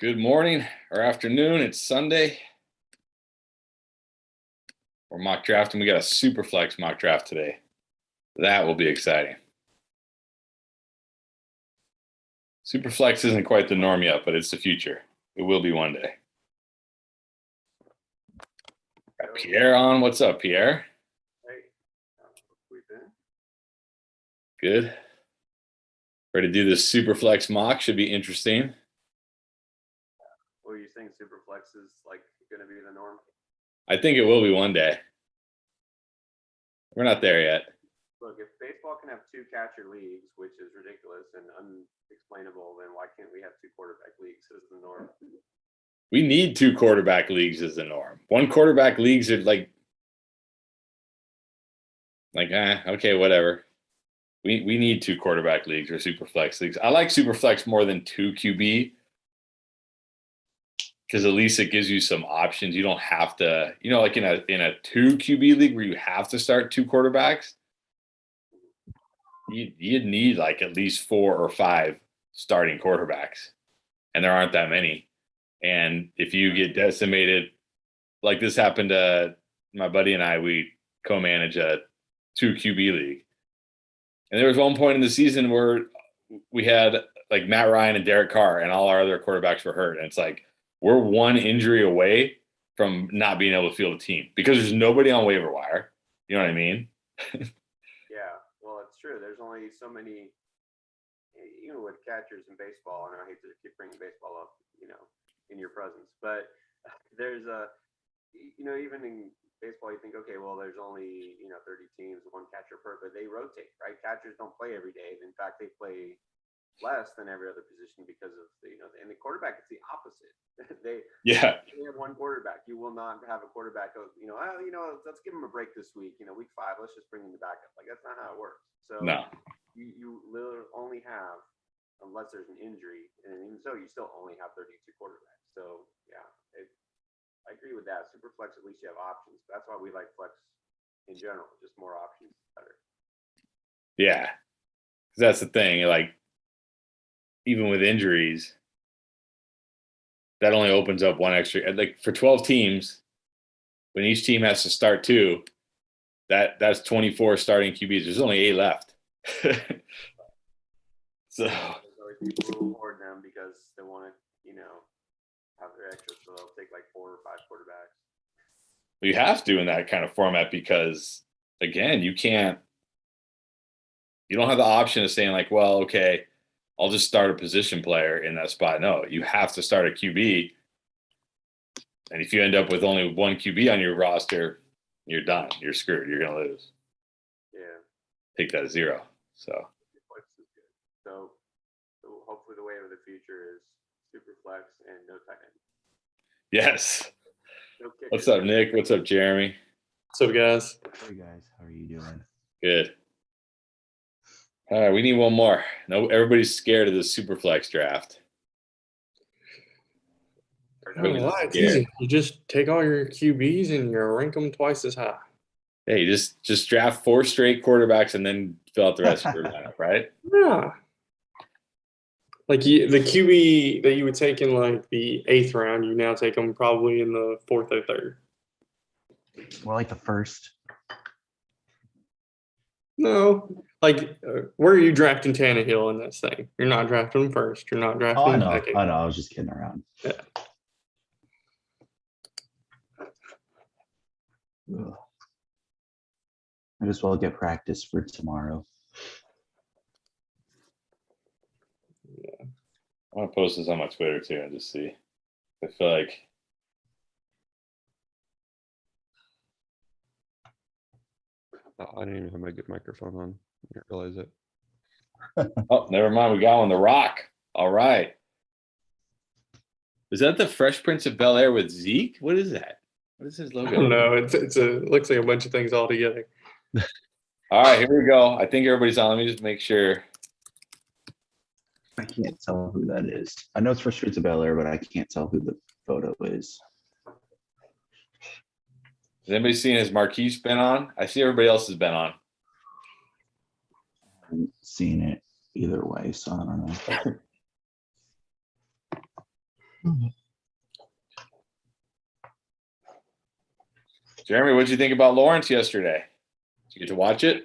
Good morning or afternoon. It's Sunday. We're mock drafting. We got a Superflex mock draft today. That will be exciting. Superflex isn't quite the norm yet, but it's the future. It will be one day. Got Pierre on. What's up, Pierre? Hey, we've been. Good. Ready to do this Superflex mock. Should be interesting. Well, you think Superflex is like going to be the norm? I think it will be one day. We're not there yet. Look, if baseball can have two catcher leagues, which is ridiculous and unexplainable, then why can't we have two quarterback leagues as the norm? We need two quarterback leagues as the norm. One quarterback leagues are like okay, whatever. We need two quarterback leagues or Superflex leagues. I like Superflex more than two QB because at least it gives you some options. You don't have to, like in a two QB league where you have to start two quarterbacks. You'd need like at least 4 or 5 starting quarterbacks, and there aren't that many. And if you get decimated, like this happened to my buddy and I, we co-manage a 2 QB league. And there was one point in the season where we had like Matt Ryan and Derek Carr, and all our other quarterbacks were hurt. And it's like, we're one injury away from not being able to field a team because there's nobody on waiver wire. You know what I mean? Yeah, well, it's true. There's only so many, even with catchers in baseball, and I hate to keep bringing baseball up, in your presence, but there's even in baseball, you think, okay, well, there's only 30 teams, one catcher per, but they rotate, right? Catchers don't play every day. In fact, they play less than every other position because of and the quarterback is the opposite. they have one quarterback. You will not have a quarterback of let's give him a break this week. Week 5, let's just bring in the backup. Like, that's not how it works. So no, you literally only have, unless there's an injury, and even so, you still only have 32 quarterbacks. So yeah, I agree with that. Superflex, at least you have options. That's why we like flex in general. Just more options, better. Yeah, that's the thing. Like, even with injuries, that only opens up one extra. Like for 12 teams, when each team has to start 2, that's 24 starting QBs. There's only 8 left. So there's always people who reward them because they want to, have their extra. So they'll take like 4 or 5 quarterbacks. you have to in that kind of format because, again, you don't have the option of saying like, well, okay, I'll just start a position player in that spot. No, you have to start a QB. And if you end up with only one QB on your roster, you're done. You're screwed. You're going to lose. Yeah. Take that as 0. So hopefully the wave of the future is Superflex and no tight end. Yes. What's up, Nick? What's up, Jeremy? What's up, guys? Hey guys, how are you doing? Good. All right, we need one more. No, everybody's scared of the Superflex draft. It's easy. You just take all your QBs and you rank them twice as high. Hey, just draft 4 straight quarterbacks and then fill out the rest of your lineup, right? Yeah. Like the QB that you would take in like the 8th round, you now take them probably in the 4th or 3rd. More like the first. No, like where are you drafting Tannehill in this thing? You're not drafting him first. You're not drafting him second. I know. I was just kidding around. Yeah. Ugh. I just will get practice for tomorrow. I want to post this on my Twitter too and just see. I feel like I didn't even have my good microphone on. I didn't realize it. oh, never mind. We got one. The Rock. All right. Is that the Fresh Prince of Bel-Air with Zeke? What is that? What is his logo? I don't know. It looks like a bunch of things all together. All right, here we go. I think everybody's on. Let me just make sure. I can't tell who that is. I know it's for Streets of Bel-Air, but I can't tell who the photo is. Has anybody seen his Marquise been on? I see everybody else has been on. I haven't seen it either way, so I don't know. Jeremy, what did you think about Lawrence yesterday? Did you get to watch it?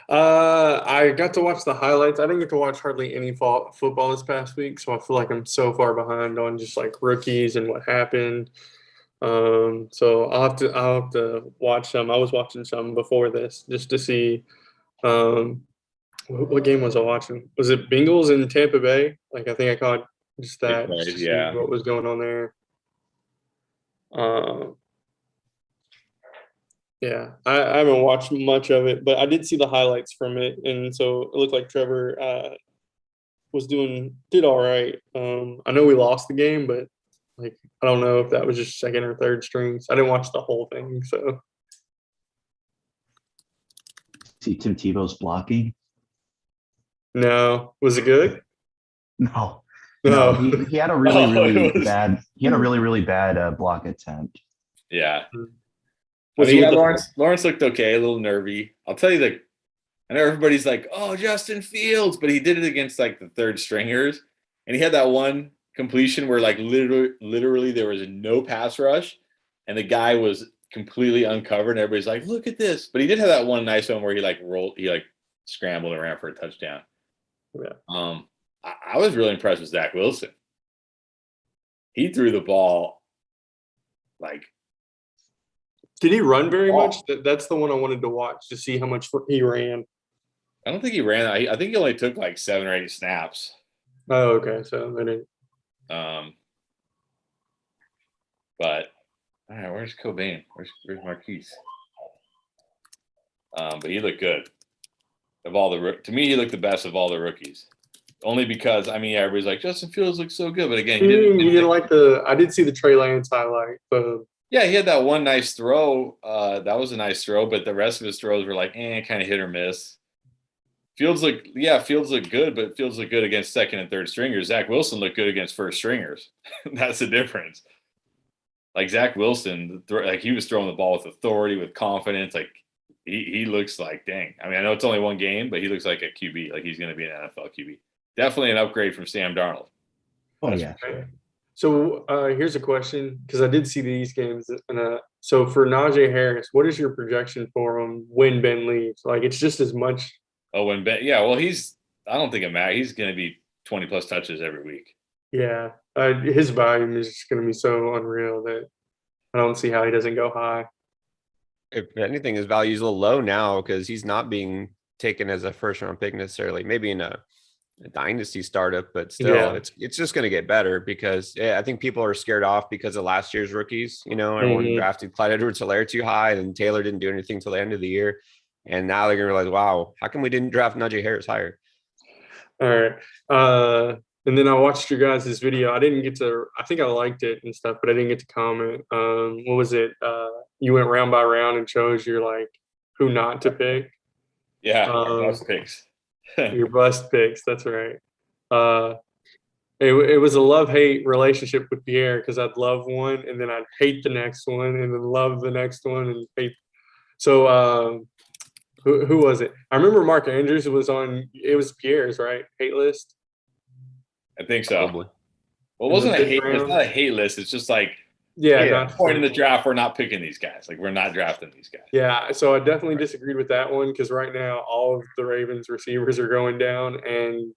I got to watch the highlights. I didn't get to watch hardly any football this past week, so I feel like I'm so far behind on just like rookies and what happened. So I'll have to watch some. I was watching some before this just to see. What game was I watching? Was it Bengals in Tampa Bay? Like I think I caught just Big that, plays, just to see yeah. what was going on there. Yeah, I haven't watched much of it, but I did see the highlights from it, and so it looked like Trevor did all right. I know we lost the game, but like I don't know if that was just second or third strings. I didn't watch the whole thing, so See Tim Tebow's blocking? no. Was it good? No, No. he had a really, Oh, really it was- bad. He had a really, really bad block attempt. Yeah. Was I he mean, yeah, with the- Lawrence looked okay, a little nervy. I'll tell you that I know everybody's like, oh, Justin Fields, but he did it against like the third stringers. And he had that one completion where like literally there was no pass rush and the guy was completely uncovered and everybody's like, look at this. But he did have that one nice one where he like scrambled and ran for a touchdown. Yeah. I was really impressed with Zach Wilson. He threw the ball like Did he run very Oh. much? That's the one I wanted to watch to see how much he ran. I don't think he ran. I think he only took like 7 or 8 snaps. Oh, okay. So I didn't. But all right, where's Cobain? Where's Marquise? But he looked good. To me, he looked the best of all the rookies. Only because I mean, yeah, everybody's like Justin Fields looks so good, but again, he didn't. You didn't like the. I did see the Trey Lance highlight. Yeah, he had that one nice throw. That was a nice throw, but the rest of his throws were like, kind of hit or miss. Fields looked good, but Fields looked good against second and third stringers. Zach Wilson looked good against first stringers. That's the difference. Like Zach Wilson, like he was throwing the ball with authority, with confidence. Like he looks like, dang. I mean, I know it's only one game, but he looks like a QB. Like he's going to be an NFL QB. Definitely an upgrade from Sam Darnold. Oh That's yeah. Okay. So here's a question because I did see these games. And so for Najee Harris, what is your projection for him when Ben leaves? Like it's just as much. Oh, when Ben, yeah, well, I don't think it matters. He's going to be 20 plus touches every week. Yeah, his volume is just going to be so unreal that I don't see how he doesn't go high. If anything, his value is a little low now because he's not being taken as a first round pick necessarily. Maybe in a dynasty startup, but still, Yeah. it's just going to get better because I think people are scared off because of last year's rookies. You know, everyone Mhm. drafted Clyde Edwards-Helaire too high, and Taylor didn't do anything till the end of the year. And now they're going to realize, wow, how come we didn't draft Najee Harris higher? All right. And then I watched your guys' video. I didn't get to, I think I liked it and stuff, but I didn't get to comment. What was it? You went round by round and chose your like who not to pick. Yeah, our best picks. Your bust picks. That's right. It was a love-hate relationship with Pierre because I'd love one and then I'd hate the next one and then love the next one and hate. So who was it? I remember Mark Andrews was on. It was Pierre's right hate list. I think so. Probably. Well, it In wasn't the a fifth hate list. round? Not a hate list. It's just like Yeah, Yeah. not point in the draft, we're not picking these guys. Like we're not drafting these guys. Yeah, so I definitely disagreed with that one because right now all of the Ravens receivers are going down, and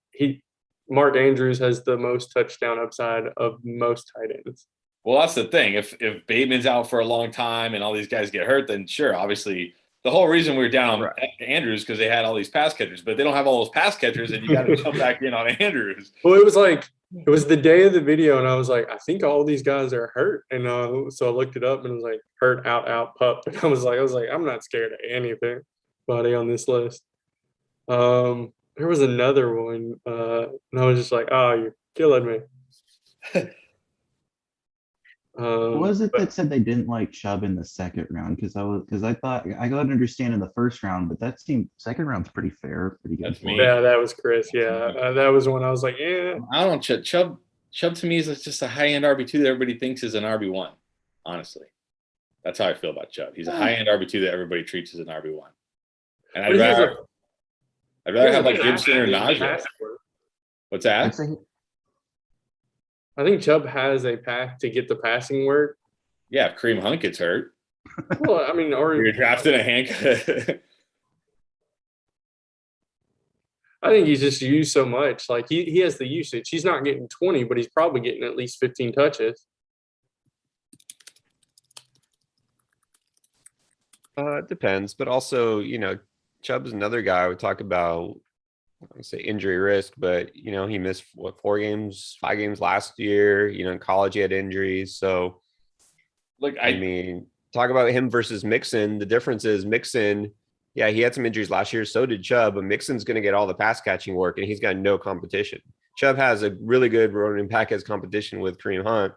Mark Andrews has the most touchdown upside of most tight ends. Well, that's the thing. If Bateman's out for a long time and all these guys get hurt, then sure, obviously the whole reason we were down on Andrews because they had all these pass catchers, but they don't have all those pass catchers, and you got to jump back in on Andrews. Well, it was the day of the video, and I was like, I think all these guys are hurt, and so I looked it up, and it was like hurt, out, pup, and I was like, I'm not scared of anything, buddy, on this list. There was another one, and I was just like, oh, you're killing me. What was it that said they didn't like Chubb in the second round? Because I thought I got to understand in the first round, but that seemed second round's pretty fair, pretty good. That's for me. him. Yeah, that was Chris. Yeah, that was when I was like, yeah. I don't Chubb to me is just a high end RB2 that everybody thinks is an RB1. Honestly, that's how I feel about Chubb. He's a high end RB2 that everybody treats as an RB1. And I'd rather have like Gibson or Najee. What's I'd that? say I think Chubb has a path to get the passing work. Yeah, if Kareem Hunt gets hurt, Well, I mean, or you're drafting a handcuff. I think he's just used so much. Like he has the usage. He's not getting 20, but he's probably getting at least 15 touches. It depends, but also, Chubb's another guy I would talk about. I would say injury risk, but he missed 4 games, 5 games last year. In college he had injuries, so Look, I mean, talk about him versus Mixon. The difference is Mixon, yeah, he had some injuries last year. So did Chubb, but Mixon's going to get all the pass catching work, and he's got no competition. Chubb has a really good running back as competition with Kareem Hunt,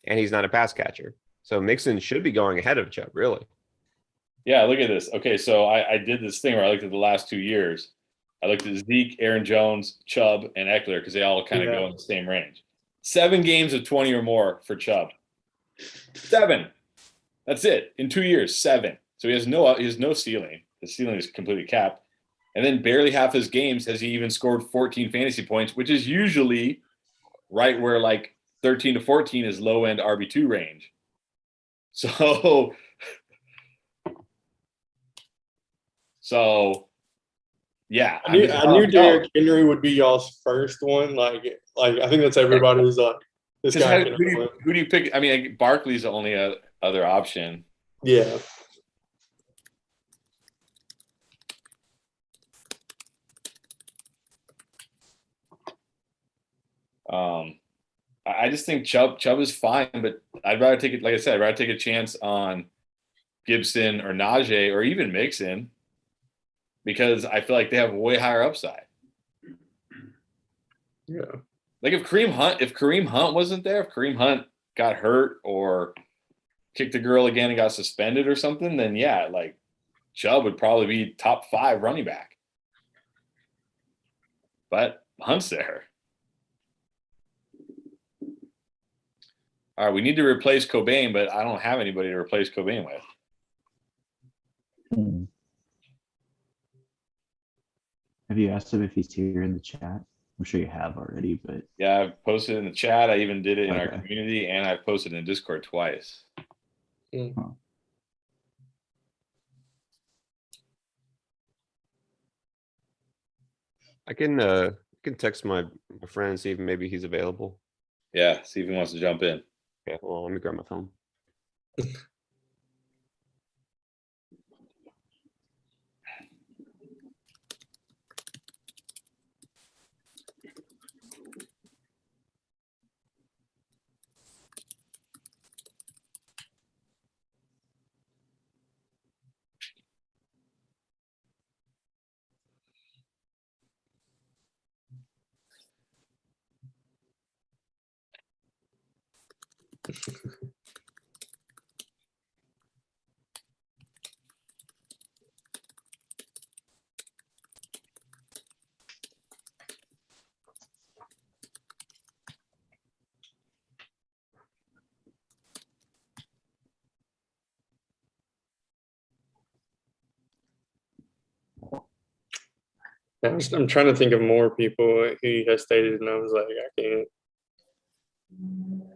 and he's not a pass catcher. So Mixon should be going ahead of Chubb, really. yeah, look at this. Okay, so I did this thing where I looked at the last 2 years. I looked at Zeke, Aaron Jones, Chubb, and Eckler because they all kind of go in the same range. 7 games of 20 or more for Chubb. 7. That's it. In 2 years, 7. So he has no ceiling. The ceiling is completely capped. And then barely half his games has he even scored 14 fantasy points, which is usually right where like 13 to 14 is low end RB2 range. So yeah. I knew Derrick Henry would be y'all's first one. Like I think that's everybody's like this guy. Who do you pick? I mean, Barkley's the only other option. Yeah. I just think Chubb is fine, but I'd rather take it. Like I said, I'd rather take a chance on Gibson or Najee or even Mixon because I feel like they have way higher upside. Yeah. Like if Kareem Hunt wasn't there, if Kareem Hunt got hurt or kicked the girl again and got suspended or something, then yeah, like Chubb would probably be top 5 running back. But Hunt's there. All right, we need to replace Cobain, but I don't have anybody to replace Cobain with. Have you asked him if he's here in the chat? I'm sure you have already, but Yeah, I've posted in the chat. I even did it in our Okay. community, and I've posted in Discord twice. I can text my friend and see if maybe he's available. Yeah, see if he wants to jump in. Yeah, well, let me grab my phone. Yeah, I'm trying to think of more people who has stated, and I was like, I can't.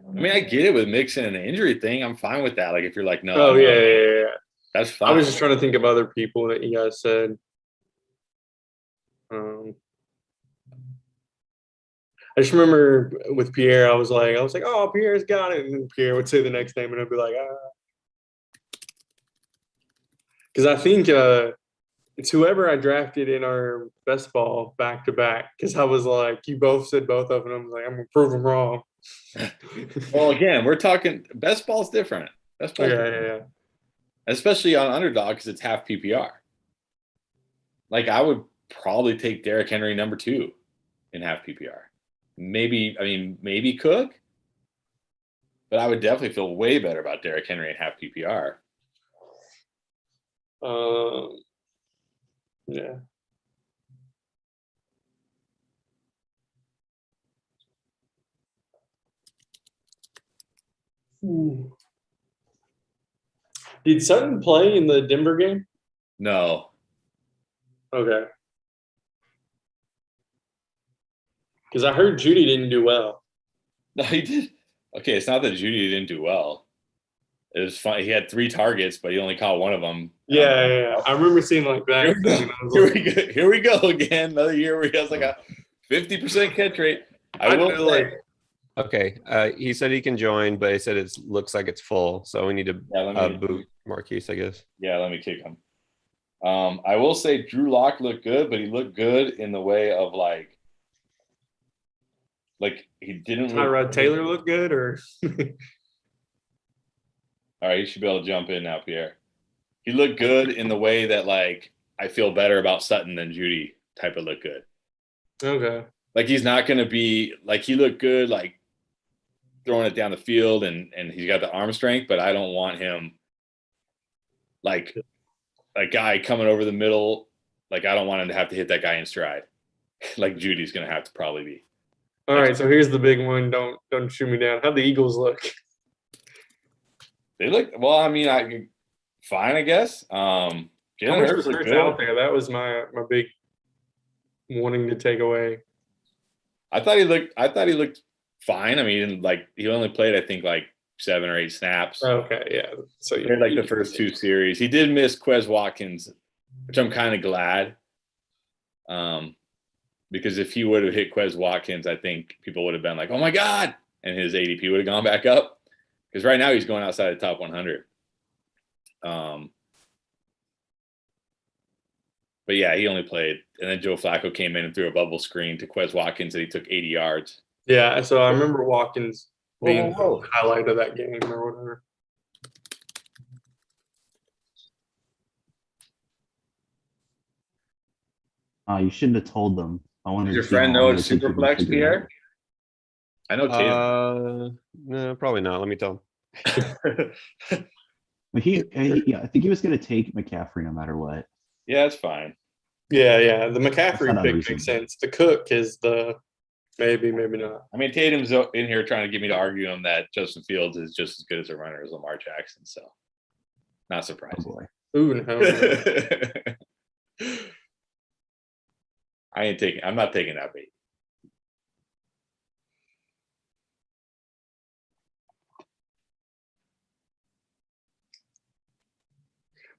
I mean, I get it with Mixon and the injury thing. I'm fine with that. Like, if you're like, no, Oh yeah. that's I fine. was just trying to think of other people that you guys said. I just remember with Pierre, I was like, oh, Pierre's got it, and then Pierre would say the next name, and I'd be like, because I think it's whoever I drafted in our best ball back to back. Because I was like, you both said both of them. I was like, I'm gonna prove them wrong. Well, again, we're talking best ball's different. Best ball, Yeah. especially on underdog because it's half PPR. Like I would probably take Derrick Henry number 2 in half PPR. Maybe Cook, but I would definitely feel way better about Derrick Henry in half PPR. Yeah. Did Sutton play in the Denver game? No. Okay. Because I heard Judy didn't do well. No, he did. Okay, it's not that Judy didn't do well. It was fun. He had 3 targets, but he only caught one of them. Yeah. I remember seeing like that. Here we thing, go. and I was Here like, we go. Here we go again. Another year where he has like a 50% catch rate. I will knew, say, like, Okay, he said he can join, but he said it looks like it's full, so we need to yeah, let me boot Marquise, I guess. let me kick him. I will say Drew Lock looked good, but he looked good in the way of like he didn't look. Tyrod Taylor look good, or All right, you should be able to jump in now, Pierre. He looked good in the way that like I feel better about Sutton than Judy type of look good. okay. Like he's not going to be like he looked good like throwing it down the field and he's got the arm strength, but I don't want him like a guy coming over the middle. Like I don't want him to have to hit that guy in stride. Like Judy's going to have to probably be. All right, so here's the big one. Don't shoot me down. How'd the Eagles look? They look well. I mean, fine, I guess. How Jalen much Hurts was looked Hurts good. out there? That was my big wanting to take away. I thought he looked fine. I mean, like he only played, I think, like 7 or 8 snaps. Okay, yeah. So He had like the first 2 series. He did miss Quez Watkins, which I'm kind of glad. Because if he would have hit Quez Watkins, I think people would have been like, "Oh my God!" and his ADP would have gone back up. Because right now he's going outside the top 100. But yeah, he only played, and then Joe Flacco came in and threw a bubble screen to Quez Watkins, and he took 80 yards. Yeah, so I remember Watkins being Whoa. the highlight of that game or whatever. You shouldn't have told them. I wanted Does your to see how friend long know it it's would take you to Superflex, figure it Pierre? out. I know Tatum. No, probably not. Let me tell him. But yeah, I think he was going to take McCaffrey no matter what. Yeah, it's fine. Yeah. The That's McCaffrey not pick unreasonable. makes sense. The Cook is the maybe not. I mean, Tatum's in here trying to get me to argue him that Justin Fields is just as good as a runner as Lamar Jackson. So, not Oh surprising. boy. Ooh, no. I'm not taking that bait.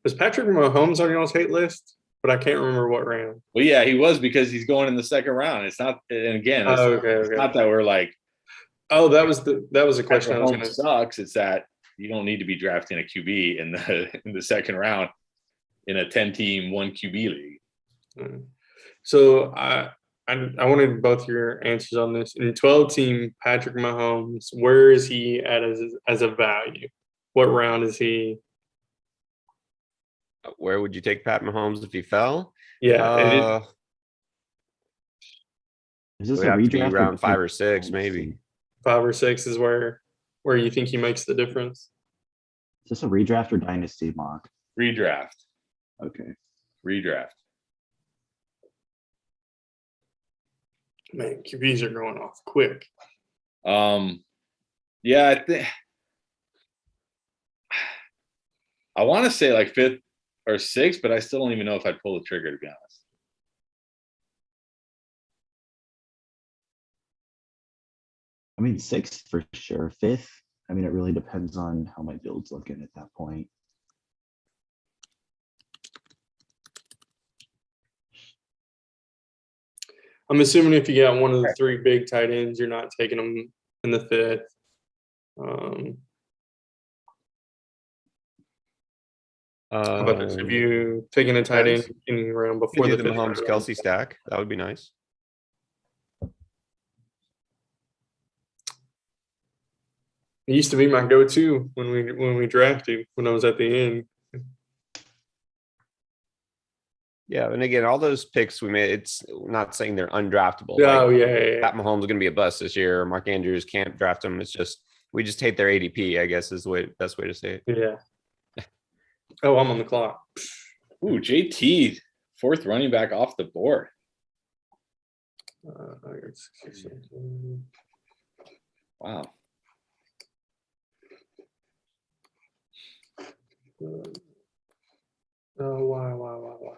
Was Patrick Mahomes on y'all's hate list? But I can't remember what round. Well, yeah, he was because he's going in the second round. It's not, and again, it's, Okay. it's not that we're like, Oh, that was a question I was Mahomes gonna. sucks. It's that you don't need to be drafting a QB in the second round in a 10-team 1 QB league. So I wanted both your answers on this. In 12-team, Patrick Mahomes, where is he at as a value? What round is he? Where would you take Pat Mahomes if he fell? Yeah, Is this Would a have to be redraft? round 5 or 6, maybe. 5 or 6 is where you think he makes the difference. Is this a redraft or dynasty mock? Redraft. Okay. Redraft. Man, QBs are going off quick. Yeah, I think I want to say like 5th or 6th, but I still don't even know if I'd pull the trigger, to be honest. I mean, 6th for sure. 5th, I mean, it really depends on how my build's looking at that point. I'm assuming if you got one of the 3 big tight ends, you're not taking them in the 5th. How about this? If you taking a tight end in round You before do the the 5th Mahomes round? Kelsey stack. That would be nice. It used to be my go-to when we drafted when I was at the end. Yeah, and again, all those picks we made, it's not saying they're undraftable. Oh Like, yeah. Pat Mahomes is going to be a bust this year. Mark Andrews can't draft him. It's just we just hate their ADP, I guess is the best way to say it. Yeah. Oh, I'm on the clock. Ooh, JT, 4th running back off the board. Wow. Oh, wow.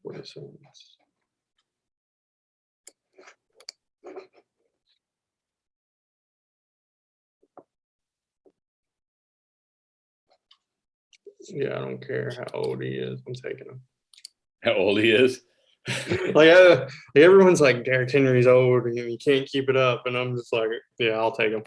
What is it? Yeah, I don't care how old he is. I'm taking him. How old he is? Like everyone's like Derrick Henry's old and he can't keep it up, and I'm just like, yeah, I'll take him.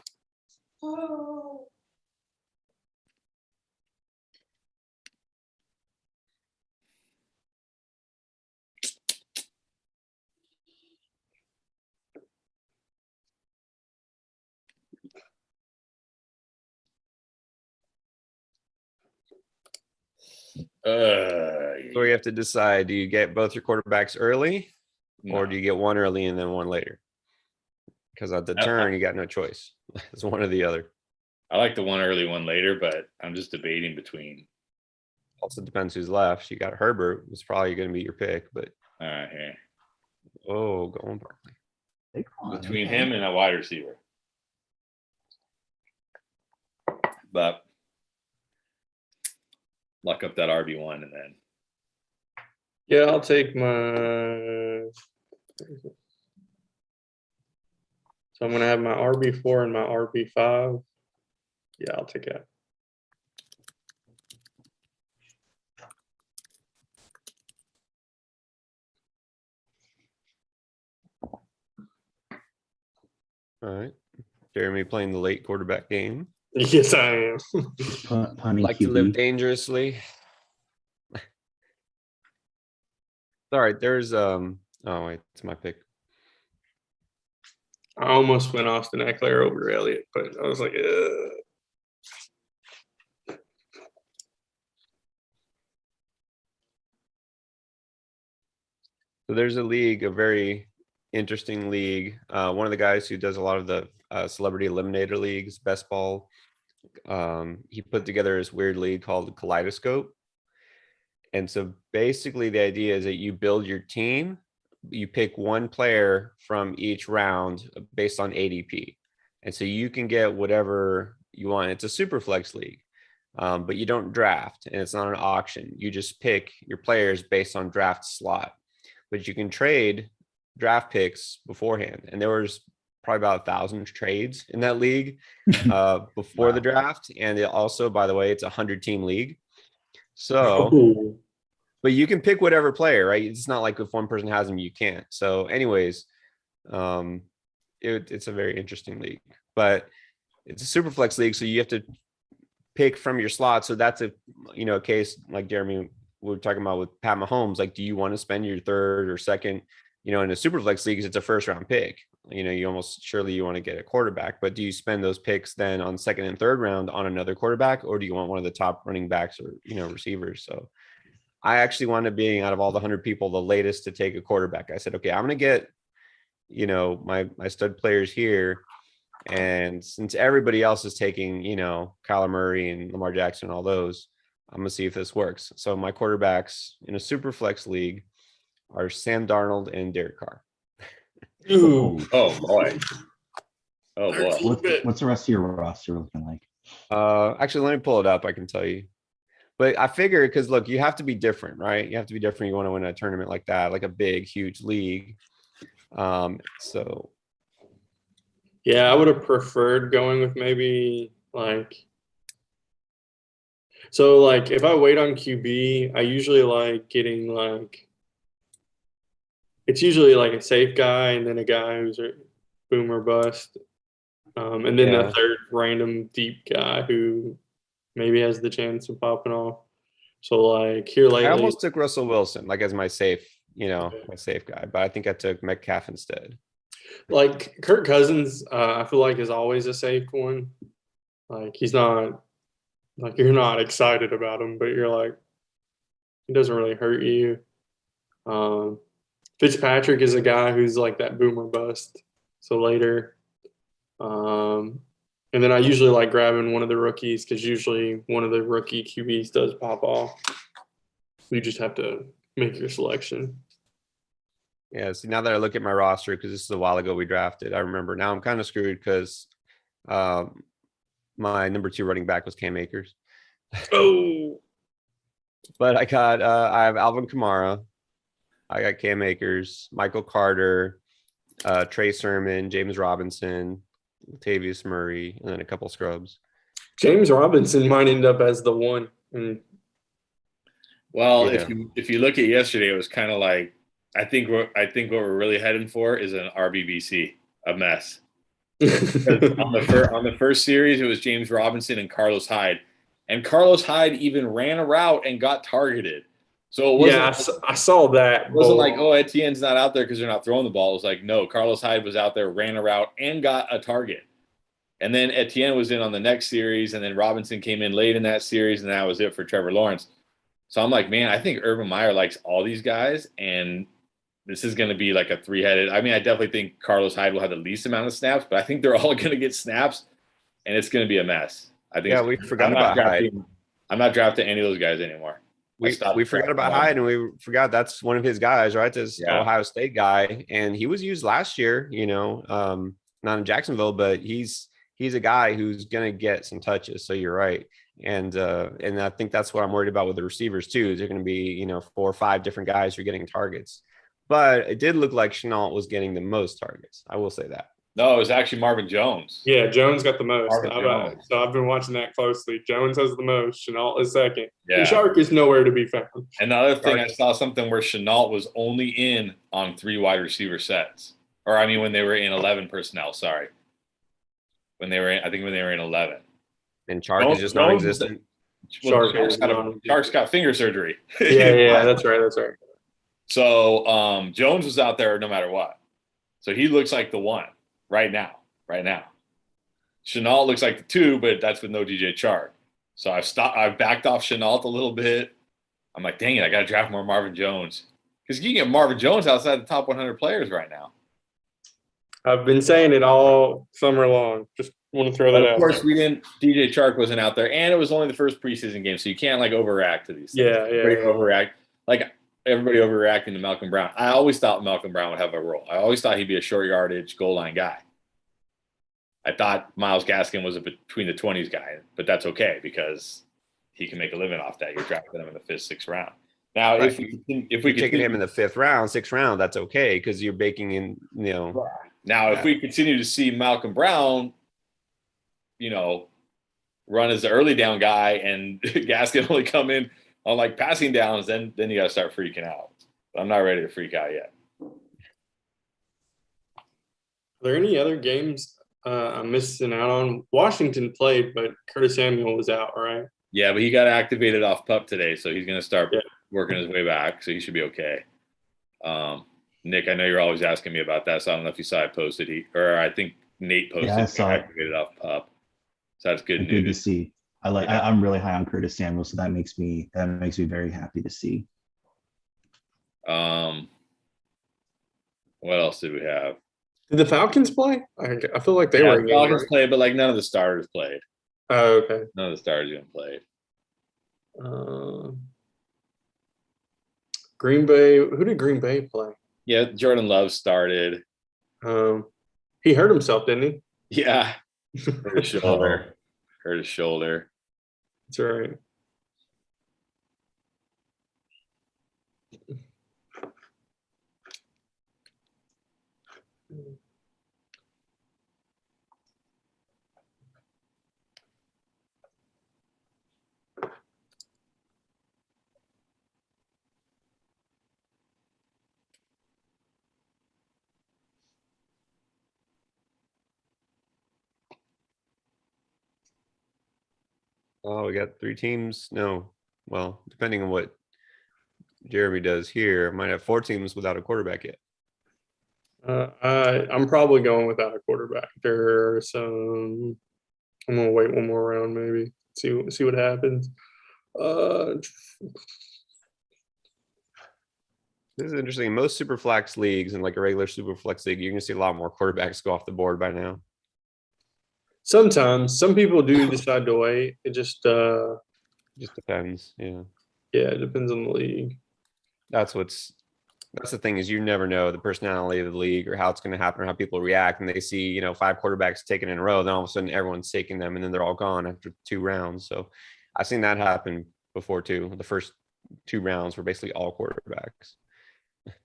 So you have to decide, do you get both your quarterbacks early or no. do you get one early and then one later? Because at the turn, you got no choice. It's one or the other. I like the one early, one later, but I'm just debating between. Also depends who's left. You got Herbert, who's probably going to be your pick, but Here. oh, going Barkley. Between him and a wide receiver. But luck up that RB1 and then. Yeah, I'll take my. So I'm gonna have my RB4 and my RB5. Yeah, I'll take that. All right. Jeremy playing the late quarterback game. Yes, I am. Punny Like to live QB. dangerously. All right, there's oh wait, it's my pick. I almost went Austin Eckler over Elliott, but I was like, ugh. So there's a league, a very interesting league. One of the guys who does a lot of the celebrity eliminator leagues, best ball. He put together this weird league called Kaleidoscope. And so basically the idea is that you build your team, you pick one player from each round based on ADP. And so you can get whatever you want. It's a Superflex league, but you don't draft and it's not an auction. You just pick your players based on draft slot, but you can trade draft picks beforehand. And there was probably about 1,000 trades in that league before the draft. And it also, by the way, it's a 100-team league. So, Ooh. but you can pick whatever player, right? It's not like if one person has them, you can't. So anyways, it's a very interesting league, but it's a super flex league. So you have to pick from your slot. So that's a case like Jeremy, we were talking about with Pat Mahomes. Like, do you want to spend your third or second, in a super flex league, it's a first round pick. You almost surely you want to get a quarterback, but do you spend those picks then on second and third round on another quarterback, or do you want one of the top running backs or, receivers? So I actually wound up being, out of all the 100 people, the latest to take a quarterback. I said, okay, I'm going to get, my stud players here. And since everybody else is taking, Kyler Murray and Lamar Jackson and all those, I'm going to see if this works. So my quarterbacks in a super flex league are Sam Darnold and Derek Carr. Ooh. Oh boy. Oh boy. What's the rest of your roster looking like? Actually, let me pull it up. I can tell you. But I figure, because look, you have to be different, right? You have to be different. You want to win a tournament like that, like a big, huge league. So. Yeah, I would have preferred going with maybe if I wait on QB, I usually like getting it's usually like a safe guy and then a guy who's a boom or bust. And then the third random deep guy who maybe has the chance of popping off. So here lately, I almost took Russell Wilson as my safe, my safe guy, but I think I took Metcalf instead. Kirk Cousins, I feel like is always a safe one. He's not you're not excited about him, but you're he doesn't really hurt you. Fitzpatrick is a guy who's like that boomer bust. So later, and then I usually like grabbing one of the rookies because usually one of the rookie QBs does pop off. You just have to make your selection. Yeah. See, now that I look at my roster, because this is a while ago we drafted, I remember now I'm kind of screwed because my number 2 running back was Cam Akers. Oh, but I have Alvin Kamara. I got Cam Akers, Michael Carter, Trey Sermon, James Robinson, Latavius Murray, and then a couple scrubs. James Robinson might end up as the one in Well, Yeah. if you look at yesterday, it was kind of like I think what we're really heading for is an RBBC, a mess. 'Cause on the first series, it was James Robinson and Carlos Hyde, and Carlos Hyde even ran a route and got targeted. So it wasn't I saw that. like, oh, Etienne's not out there because they're not throwing the ball. It was like, no, Carlos Hyde was out there, ran a route, and got a target. And then Etienne was in on the next series, and then Robinson came in late in that series, and that was it for Trevor Lawrence. So I'm like, man, I think Urban Meyer likes all these guys, and this is going to be like a three-headed. I mean, I definitely think Carlos Hyde will have the least amount of snaps, but I think they're all going to get snaps, and it's going to be a mess. I think. Yeah, we forgot about Hyde. I'm not drafting any of those guys anymore. We forgot about Hyde, and we forgot that's one of his guys, right? This Ohio State guy, and he was used last year. Not in Jacksonville, but he's a guy who's going to get some touches. So you're right. And I think that's what I'm worried about with the receivers too. They're going to be, 4 or 5 different guys who are getting targets. But it did look like Chenault was getting the most targets. I will say that. No, it was actually Marvin Jones. Yeah, Jones got the most. Jones. So I've been watching that closely. Jones has the most. Chenault is second. Yeah. And Shark is nowhere to be found. And the other thing, I saw something where Chenault was only in on 3 wide receiver sets. Or, I mean, when they were in 11 personnel, sorry. When they were in 11. And Chark is just non-existent. Shark's got finger surgery. Yeah, that's right. So Jones was out there no matter what. So he looks like the one right now. Chenault looks like the 2, but that's with no DJ Chark. So I've backed off Chenault a little bit. I'm like, dang it, I got to draft more Marvin Jones. Because you can get Marvin Jones outside the top 100 players right now. I've been saying it all summer long. Just want to throw that out. Of course, DJ Chark wasn't out there, and it was only the first preseason game, so you can't like overreact to these things. Overreact. Like everybody overreacting to Malcolm Brown. I always thought Malcolm Brown would have a role. I always thought he'd be a short yardage goal line guy. I thought Myles Gaskin was a between the 20s guy, but that's okay because he can make a living off that. You're drafting him in the 5th, 6th round. Now, Right. if we taking him in the 5th round, 6th round, that's okay because you're baking in, Now, if we continue to see Malcolm Brown, run as the early down guy and Gaskin only come in on like passing downs, then you got to start freaking out. But I'm not ready to freak out yet. Are there any other games I'm missing out on? Washington played, but Curtis Samuel was out, right? Yeah, but he got activated off PUP today, so he's going to start working his way back, so he should be okay. Nick, I know you're always asking me about that, so I don't know if you saw I posted. I think Nate posted. Yeah, I saw it. Activated off PUP, so that's good news. Good to see. I'm really high on Curtis Samuel, so that makes me very happy to see. What else did we have? Did the Falcons play? I feel like they were. The Falcons played, but like none of the starters played. Oh, okay. None of the starters even played. Green Bay. Who did Green Bay play? Yeah, Jordan Love started. He hurt himself, didn't he? Yeah, hurt his shoulder. Hurt his shoulder. That's right. Oh, we got 3 teams. No, well, depending on what Jeremy does here, might have 4 teams without a quarterback yet. I'm probably going without a quarterback. There's I'm gonna wait one more round, maybe see what happens. This is interesting. In most Superflex leagues and like a regular Superflex league, you're gonna see a lot more quarterbacks go off the board by now. Sometimes some people do decide to wait. It just depends. Yeah. Yeah, it depends on the league. That's the thing is you never know the personality of the league or how it's going to happen or how people react. And they see, 5 quarterbacks taken in a row, then all of a sudden everyone's taking them and then they're all gone after 2 rounds. So I've seen that happen before too. The first 2 rounds were basically all quarterbacks.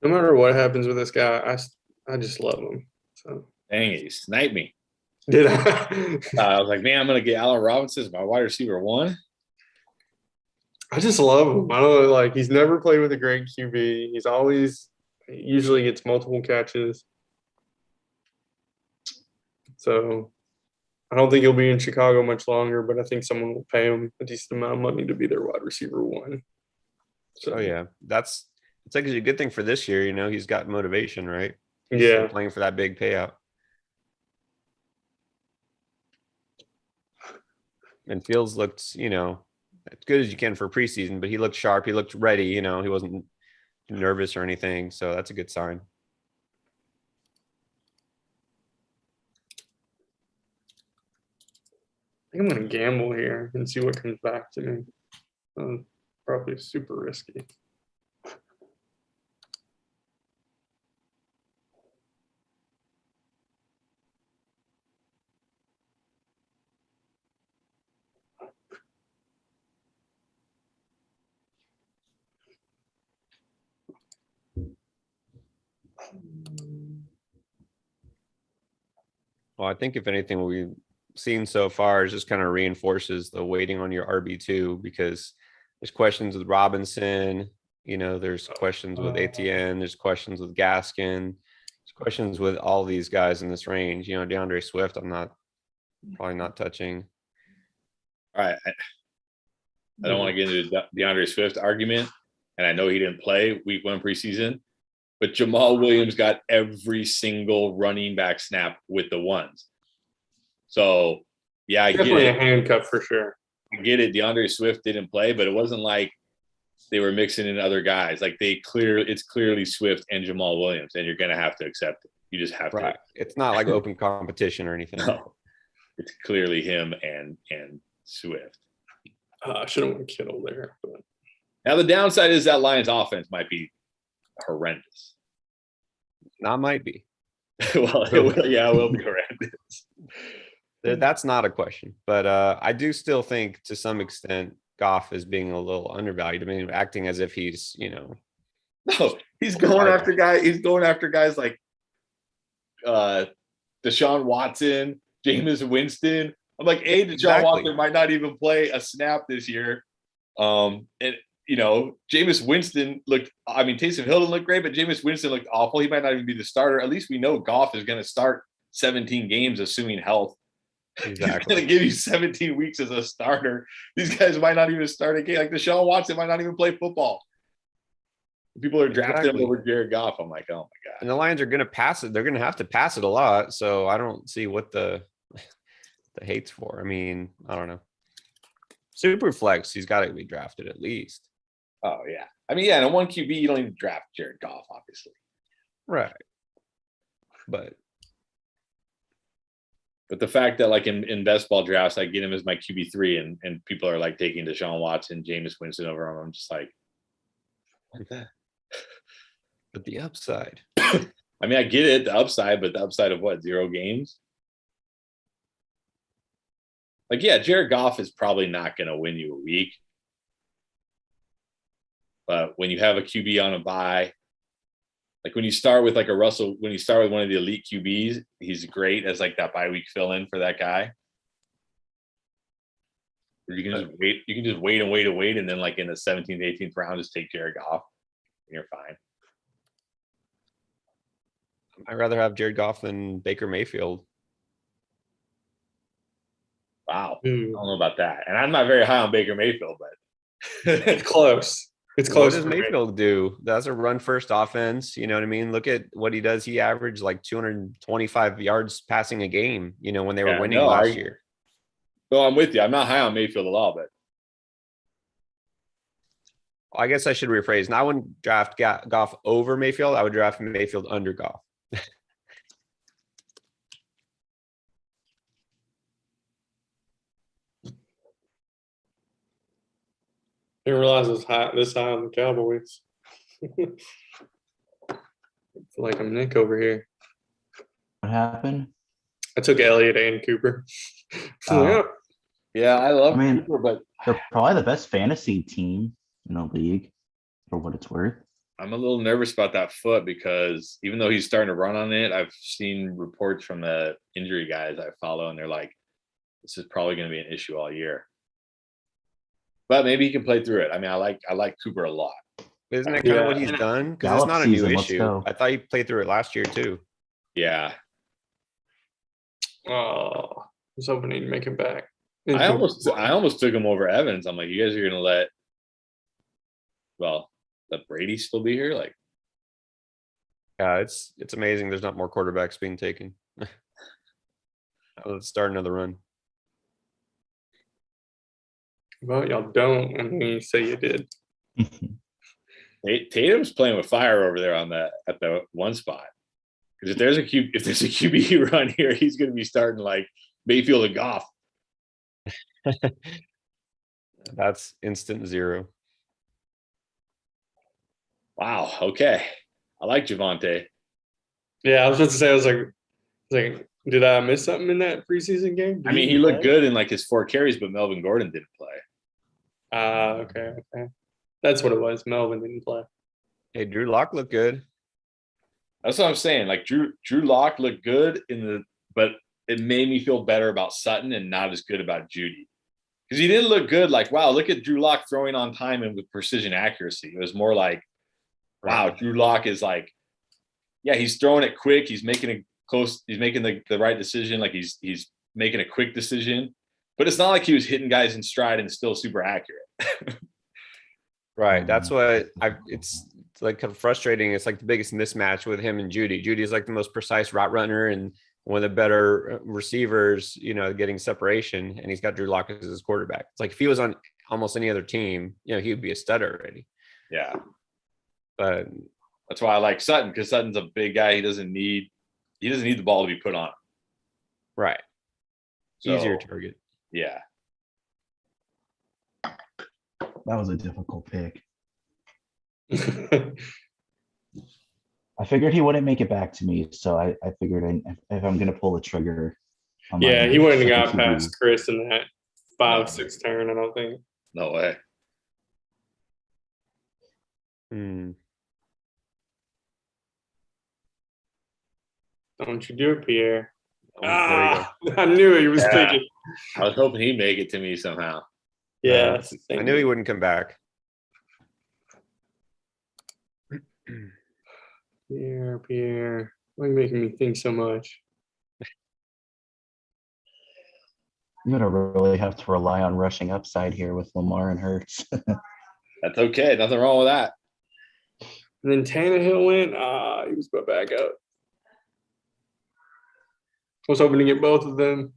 No matter what happens with this guy, I just love him. So Dang it, he sniped me. did I? I was like, man, I'm going to get Allen Robinson as my wide receiver 1. I just love him. I don't like. He's never played with a great QB. He usually gets multiple catches. So I don't think he'll be in Chicago much longer, but I think someone will pay him a decent amount of money to be their wide receiver one. So Oh yeah, it's actually a good thing for this year. He's got motivation, right? He's still yeah. playing for that big payout. And Fields looked, as good as you can for preseason, but he looked sharp. He looked ready. He wasn't nervous or anything. So that's a good sign. I think I'm gonna gamble here and see what comes back to me. Probably super risky. Well, I think if anything, what we've seen so far is just kind of reinforces the waiting on your RB2 because there's questions with Robinson, there's questions with ATN, there's questions with Gaskin, there's questions with all these guys in this range. DeAndre Swift, I'm probably not touching. All right. I don't want to get into the DeAndre Swift argument, and I know he didn't play week 1 preseason, but Jamal Williams got every single running back snap with the ones. So, yeah, I Definitely get a it. handcuff for sure. I get it. DeAndre Swift didn't play, but it wasn't like they were mixing in other guys. Like it's clearly Swift and Jamal Williams, and you're gonna have to accept it. You just have Right. It's not like open competition or anything. to. No, it's clearly him and Swift. I shouldn't want Kittle there, but Now the downside is that Lions offense might be horrendous. Not might be. Well, it will be horrendous. That's not a question, but I do still think to some extent Goff is being a little undervalued. I mean, acting as if he's, No, he's going after guys. He's going after guys like Deshaun Watson, Jameis Winston. I'm like, Deshaun Exactly. Watson might not even play a snap this year. And Jameis Winston looked. I mean, Taysom Hill didn't look great, but Jameis Winston looked awful. He might not even be the starter. At least we know Goff is going to start 17 games, assuming health. exactly. He's going to give you 17 weeks as a starter. These guys might not even start a game. Like Deshaun Watson might not even play football. People are drafting him over Jared Goff. I'm like, oh my god. And the Lions are going to pass it. They're going to have to pass it a lot. So I don't see what the hate's for. I mean, I don't know. Superflex, he's got to be drafted at least. Oh yeah. I mean, yeah, in a 1 QB, you don't even draft Jared Goff, obviously. Right. But the fact that like in best ball drafts, I get him as my QB3 and people are like taking Deshaun Watson, Jameis Winston over him. I'm just like that. But the upside. I mean, I get it, the upside, but the upside of what? 0 games? Like, yeah, Jared Goff is probably not going to win you a week. But when you have a QB on a bye, like when you start with like a Russell, when you start with one of the elite QBs, he's great as like that bye week fill in for that guy. Or you can just wait. You can just wait and wait and wait, and then like in the 17th, 18th round, just take Jared Goff, and you're fine. I'd rather have Jared Goff than Baker Mayfield. Wow, I don't know about that. And I'm not very high on Baker Mayfield, but it's close. It's What close. does for me. Mayfield do? That's a run first offense. You know what I mean? Look at what he does. He averaged like 225 yards passing a game, when they were Yeah, winning no, last year. well, I'm with you. I'm not high on Mayfield at all, but I guess I should rephrase. And I wouldn't draft Goff over Mayfield. I would draft Mayfield under Goff. Didn't realize it was this high on the Cowboys. It's like I'm Nick over here. What happened? I took Elliott and Cooper. Oh. yeah, I love I mean- Cooper, but They're probably the best fantasy team in the league, for what it's worth. I'm a little nervous about that foot because even though he's starting to run on it, I've seen reports from the injury guys I follow, and they're like, this is probably going to be an issue all year. but maybe he can play through it. I mean, I like Cooper a lot. Isn't that kind of what Yeah. he's done? Because Gallup it's not a new season, let's issue. go. I thought he played through it last year too. Yeah, Oh, I was hoping he'd make it back. I almost took him over Evans. I'm like, you guys are gonna let Brady still be here? Like, Yeah, it's amazing. There's not more quarterbacks being taken. Let's start another run. Well, y'all don't, and then you say you did. Tatum's playing with fire over there at the one spot. Because if there's a QB run here, he's going to be starting like Mayfield and Goff. That's instant 0. Wow. Okay, I like Javonte. Yeah, I was about to say, I was like, did I miss something in that preseason game? Did I mean, he even looked play? good in like his 4 carries, but Melvin Gordon didn't play. Okay. That's what it was. Melvin didn't play. Hey, Drew Lock looked good. That's what I'm saying. Like Drew Lock looked good but it made me feel better about Sutton and not as good about Judy. Because he didn't look good. Like, wow, look at Drew Lock throwing on time and with precision accuracy. It was more like, wow, Drew Lock is like, yeah, he's throwing it quick. He's making it close. He's making the right decision. Like he's making a quick decision. But it's not like he was hitting guys in stride and still super accurate. Right. That's what it's like kind of frustrating. It's like the biggest mismatch with him and Judy. Judy is like the most precise route runner and one of the better receivers, getting separation. And he's got Drew Lock as his quarterback. It's like if he was on almost any other team, he would be a stud already. Yeah. But that's why I like Sutton, because Sutton's a big guy. He doesn't need the ball to be put on him. Right. So, easier target. Yeah. That was a difficult pick. I figured he wouldn't make it back to me, so I figured if I'm gonna pull the trigger. I'm not Yeah, gonna he wouldn't have second got QB. past Chris in that 5-6 turn, I don't think. No way. Don't you do it, Pierre. There you go. I knew he was Yeah. thinking. I was hoping he'd make it to me somehow. Yeah. I knew he wouldn't come back. Pierre. Why are you making me think so much? I'm gonna really have to rely on rushing upside here with Lamar and Hurts. That's okay. Nothing wrong with that. And then Tannehill went. He was put back up. I was hoping to get both of them.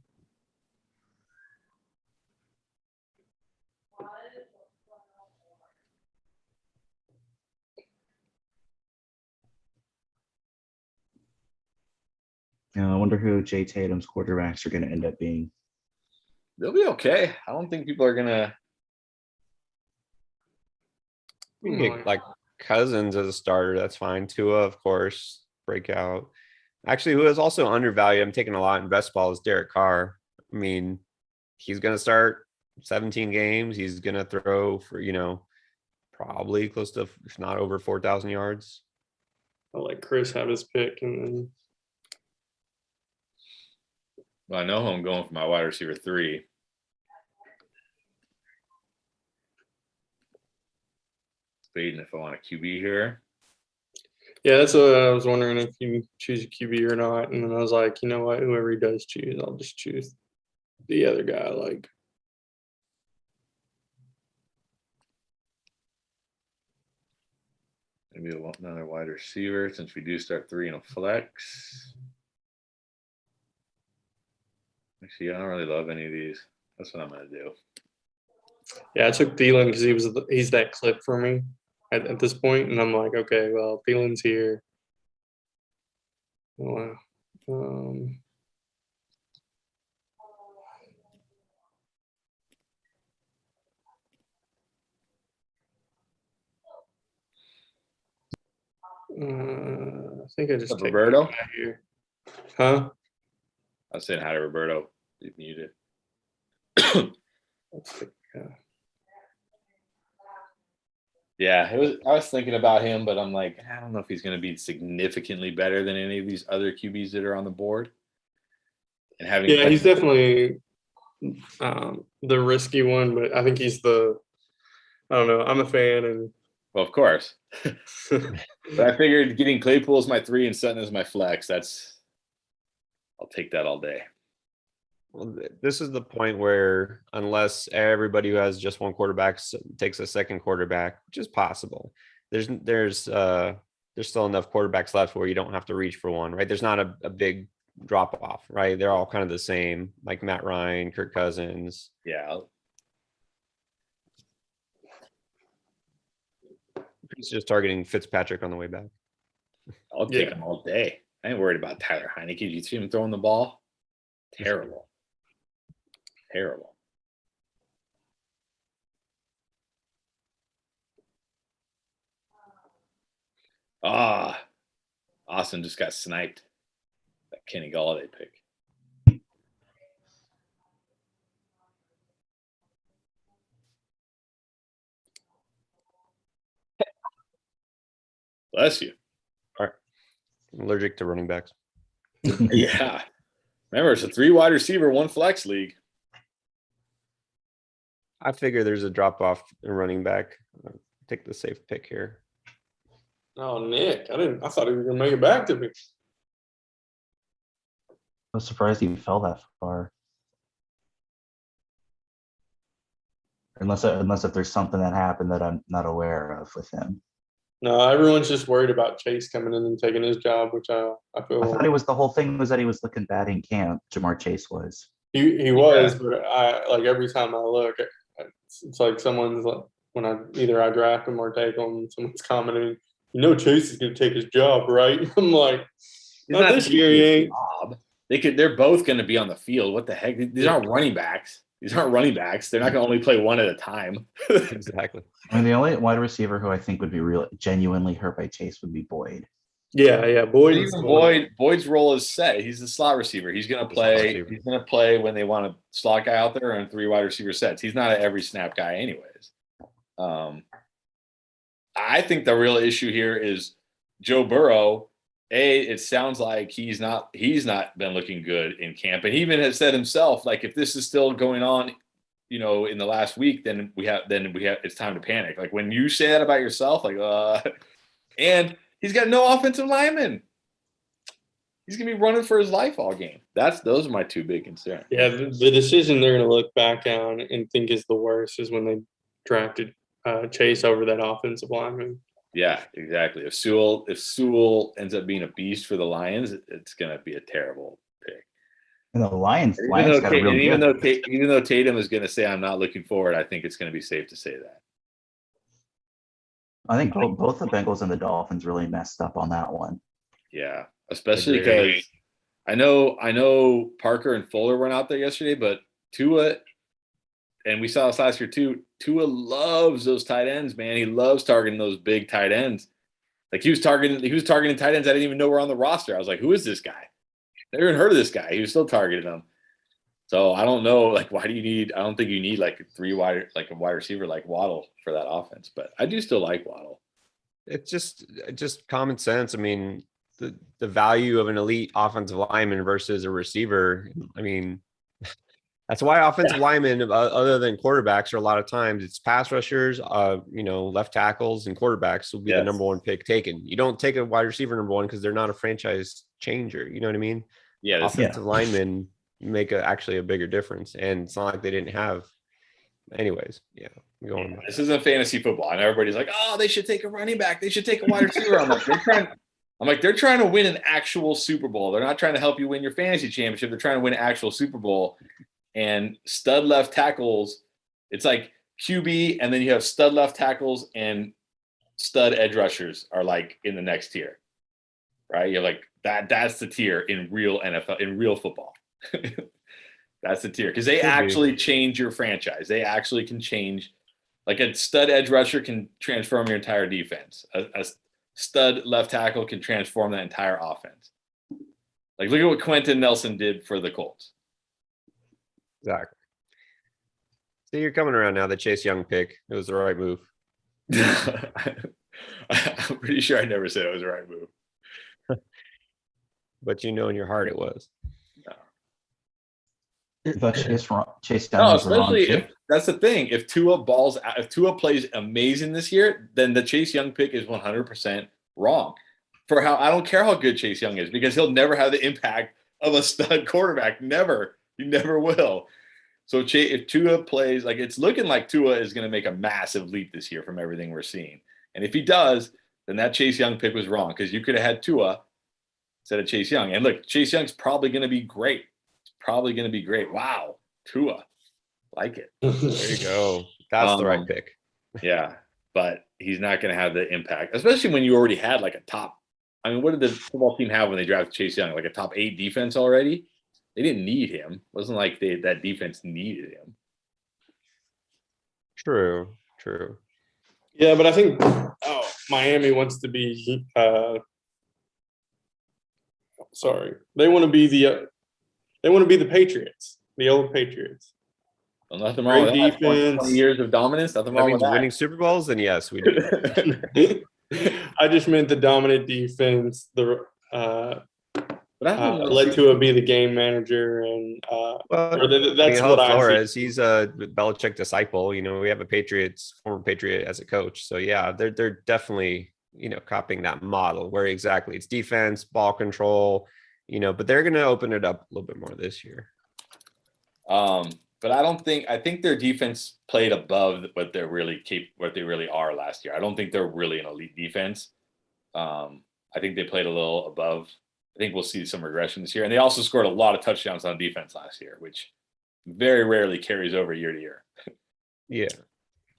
I wonder who Jay Tatum's quarterbacks are gonna end up being. They'll be okay. I don't think people are gonna. We can get like Cousins as a starter. That's fine. Tua, of course, breakout. Actually, who is also undervalued, I'm taking a lot in best ball, is Derek Carr. I mean, he's going to start 17 games. He's going to throw for, probably close to, if not over 4,000 yards. I'll let Chris have his pick, and then Well, I know who I'm going for my wide receiver 3. Debating if I want a QB here. yeah, that's what I was wondering, if you choose a QB or not. And then I was like, you know what? Whoever he does choose, I'll just choose the other guy I like. Maybe another wide receiver, since we do start 3 in a flex. Actually, I don't really love any of these. That's what I'm going to do. Yeah, I took Thielen because he's that clip for me at this point, and I'm like, okay, well, Thielen's here. Wow. I think I just take Roberto? that guy here. Huh? I was saying hi to Roberto. He's muted. Let's take, Yeah, I was thinking about him, but I'm like, I don't know if he's going to be significantly better than any of these other QBs that are on the board. And having yeah, he's definitely the risky one, but I think he's the I don't know. I'm a fan, and Well, of course. But I figured getting Claypool as my 3 and Sutton as my flex. I'll take that all day. Well, this is the point where unless everybody who has just one quarterback takes a second quarterback, which is possible, there's still enough quarterbacks left where you don't have to reach for one, right? There's not a big drop off, right? They're all kind of the same, like Matt Ryan, Kirk Cousins. Yeah. He's just targeting Fitzpatrick on the way back. I'll take Yeah. him all day. I ain't worried about Tyler Heineke. You see him throwing the ball? Terrible. Terrible. Ah, Austin just got sniped. That Kenny Galladay pick. Bless you. I'm allergic to running backs. Yeah. Remember, it's a 3 wide receiver, 1 flex league. I figure there's a drop off in running back. Take the safe pick here. oh, Nick, I thought he was gonna make it back to me. I was surprised he fell that far. Unless if there's something that happened that I'm not aware of with him. No, everyone's just worried about Chase coming in and taking his job, which I feel I thought it was the whole thing was that he was looking bad in camp. Jamar Chase was. he was, but I like every time I look, it's like someone's like when I draft him or take him, someone's commenting, Chase is gonna take his job, right? I'm like, He's not this year he ain't. Job. They're both going to be on the field. What the heck? These aren't running backs. They're not going to only play one at a time. Exactly. I mean, the only wide receiver who I think would be genuinely hurt by Chase would be Boyd. Yeah, Boyd. Boyd's role is set. He's the slot receiver. He's going to play. He's going to play when they want a slot guy out there and 3 wide receiver sets. He's not an every snap guy, anyways. I think the real issue here is Joe Burrow. It sounds like he's not been looking good in camp, and he even has said himself, like, if this is still going on, in the last week, then we have it's time to panic. Like when you say that about yourself, like, and he's got no offensive lineman. He's gonna be running for his life all game. Those are my 2 big concerns. Yeah, the decision they're gonna look back on and think is the worst is when they drafted Chase over that offensive lineman. Yeah, exactly. If Sewell ends up being a beast for the Lions, it's gonna be a terrible pick. And the Lions got a real even though Tatum is gonna say I'm not looking forward, I think it's gonna be safe to say that. I think both the Bengals and the Dolphins really messed up on that one. Yeah, especially because I know Parker and Fuller weren't out there yesterday, but Tua, and we saw this last year too, Tua loves those tight ends, man. He loves targeting those big tight ends. Like he was targeting tight ends I didn't even know were on the roster. I was like, who is this guy? Never even heard of this guy. He was still targeting them. So I don't know, like, why do you need? I don't think you need like a wide receiver like Waddle for that offense. But I do still like Waddle. It's just common sense. I mean, the value of an elite offensive lineman versus a receiver. I mean, that's why offensive linemen, other than quarterbacks, are a lot of times it's pass rushers, left tackles and quarterbacks will be the number 1 pick taken. You don't take a wide receiver number 1 because they're not a franchise changer. You know what I mean? Yeah. Offensive linemen make actually a bigger difference. And it's not like they didn't have. Anyways, yeah. This isn't fantasy football. And everybody's like, oh, they should take a running back. They should take a wide receiver. I'm like, they're trying to win an actual Super Bowl. They're not trying to help you win your fantasy championship. They're trying to win an actual Super Bowl. And stud left tackles, it's like QB, and then you have stud left tackles and stud edge rushers are like in the next tier, right? You're like that's the tier in real NFL, in real football. That's the tier because they actually change your franchise. They actually can change, like a stud edge rusher can transform your entire defense. A stud left tackle can transform that entire offense. Like look at what Quentin Nelson did for the Colts. Exactly. So you're coming around now. The Chase Young pick, it was the right move. I'm pretty sure I never said it was the right move. But in your heart it was. I thought Chase Young No, was the wrong especially if pick. that's the thing. If Tua plays amazing this year, then the Chase Young pick is 100% wrong. For how I don't care how good Chase Young is because he'll never have the impact of a stud quarterback. Never, he never will. So if Tua plays, like it's looking like Tua is going to make a massive leap this year from everything we're seeing. And if he does, then that Chase Young pick was wrong because you could have had Tua instead of Chase Young. And look, Chase Young's probably going to be great. It's probably going to be great. Wow, Tua, like it. There you go. That's the right pick. Yeah, but he's not going to have the impact, especially when you already had like a top. I mean, what did the football team have when they drafted Chase Young? Like a top 8 defense already? They didn't need him. It wasn't like that defense needed him. True. Yeah, but I think Miami wants to be. Sorry, they want to be the Patriots, the old Patriots. Well, nothing wrong with Great that. defense. 20 years of dominance. Nothing That wrong means with that. winning Super Bowls, then yes, we do. I just meant the dominant defense. But I think Led to be the game manager, and Well, that's hello, what I see. Flores. He's a Belichick disciple. You know, we have a former Patriot as a coach. So yeah, they're definitely, copying that model where exactly it's defense, ball control, but they're gonna open it up a little bit more this year. But I think their defense played above what they really are last year. I don't think they're really an elite defense. I think they played a little above. I think we'll see some regression this year. And they also scored a lot of touchdowns on defense last year, which very rarely carries over year to year. Yeah.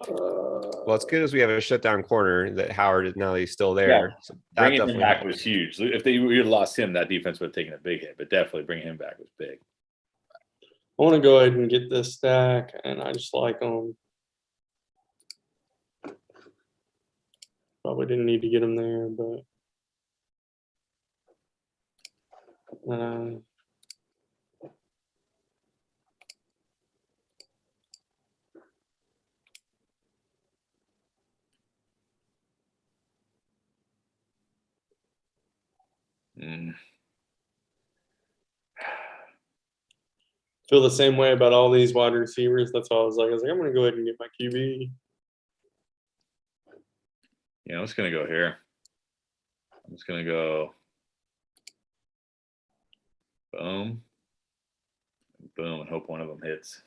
Well, it's good as we have a shutdown corner that Howard is now he's still there. Yeah. So Bringing him back was huge. If we had lost him, that defense would have taken a big hit. But definitely bringing him back was big. I want to go ahead and get this stack, and I just like them. Probably didn't need to get them there, but. Feel the same way about all these wide receivers. That's why I was like, I'm going to go ahead and get my QB. Yeah, I'm just going to go here. I'm just going to go boom, boom, and hope one of them hits.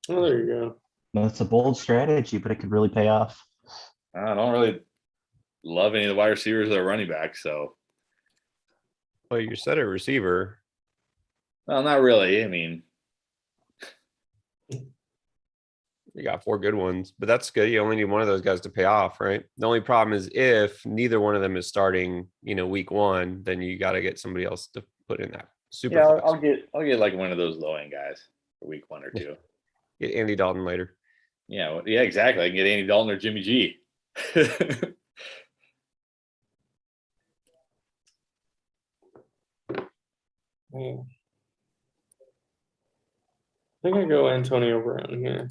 Oh, there you go. That's a bold strategy, but it could really pay off. I don't really love any of the wide receivers or running backs, so. Well, you said a receiver. Well, not really. I mean, you got 4 good ones, but that's good. You only need one of those guys to pay off, right? The only problem is if neither one of them is starting, week 1, then you got to get somebody else to put in that super. Yeah, I'll get like one of those low end guys for week 1 or 2. Get Andy Dalton later. Yeah, well, yeah, exactly. I can get Andy Dalton or Jimmy G. Yeah. I think I go Antonio Brown here.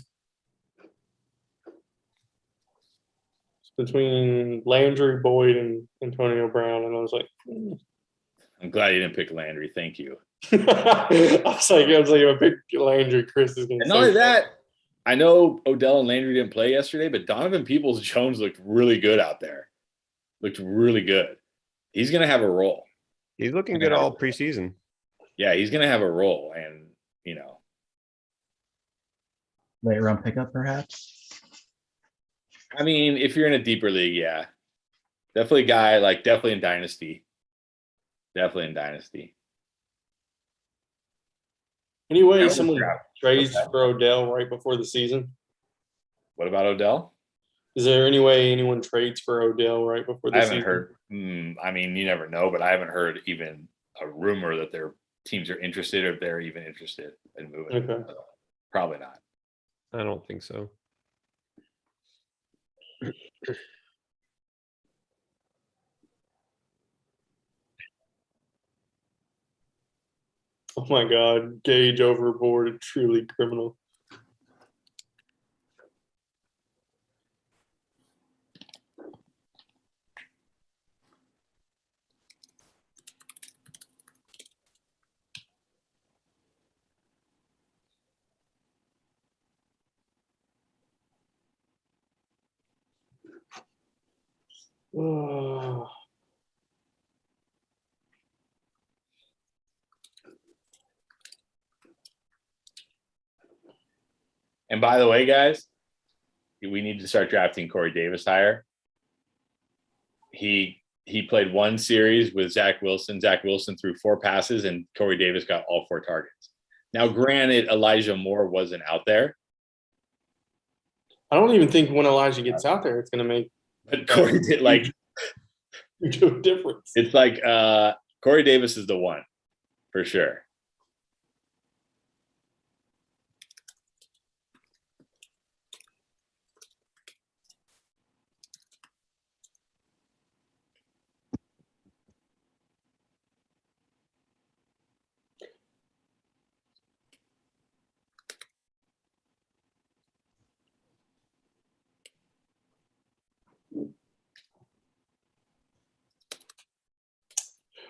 It's between Landry, Boyd, and Antonio Brown, and I was like, I'm glad you didn't pick Landry. Thank you. I was like, if I pick Landry, Chris is going to. And not only that, I know Odell and Landry didn't play yesterday, but Donovan Peoples-Jones looked really good out there. Looked really good. He's going to have a role. He's looking good all preseason. Yeah, he's going to have a role, and Late round pickup, perhaps. I mean, if you're in a deeper league, yeah, definitely a guy definitely in Dynasty. Anyway, someone trades for Odell right before the season. What about Odell? Is there any way anyone trades for Odell right before the season? I haven't heard. I mean, you never know, but I haven't heard even a rumor that their teams are interested, or if they're even interested in moving. Okay. Probably not. I don't think so. Oh my God, Gage overboard, truly criminal. Oh, And by the way, guys, we need to start drafting Corey Davis higher. He played one series with Zach Wilson. Zach Wilson threw 4 passes, and Corey Davis got all 4 targets. Now, granted, Elijah Moore wasn't out there, I don't even think when Elijah gets out there, it's going to make but Corey did like huge of a difference. it's like Corey Davis is the one for sure.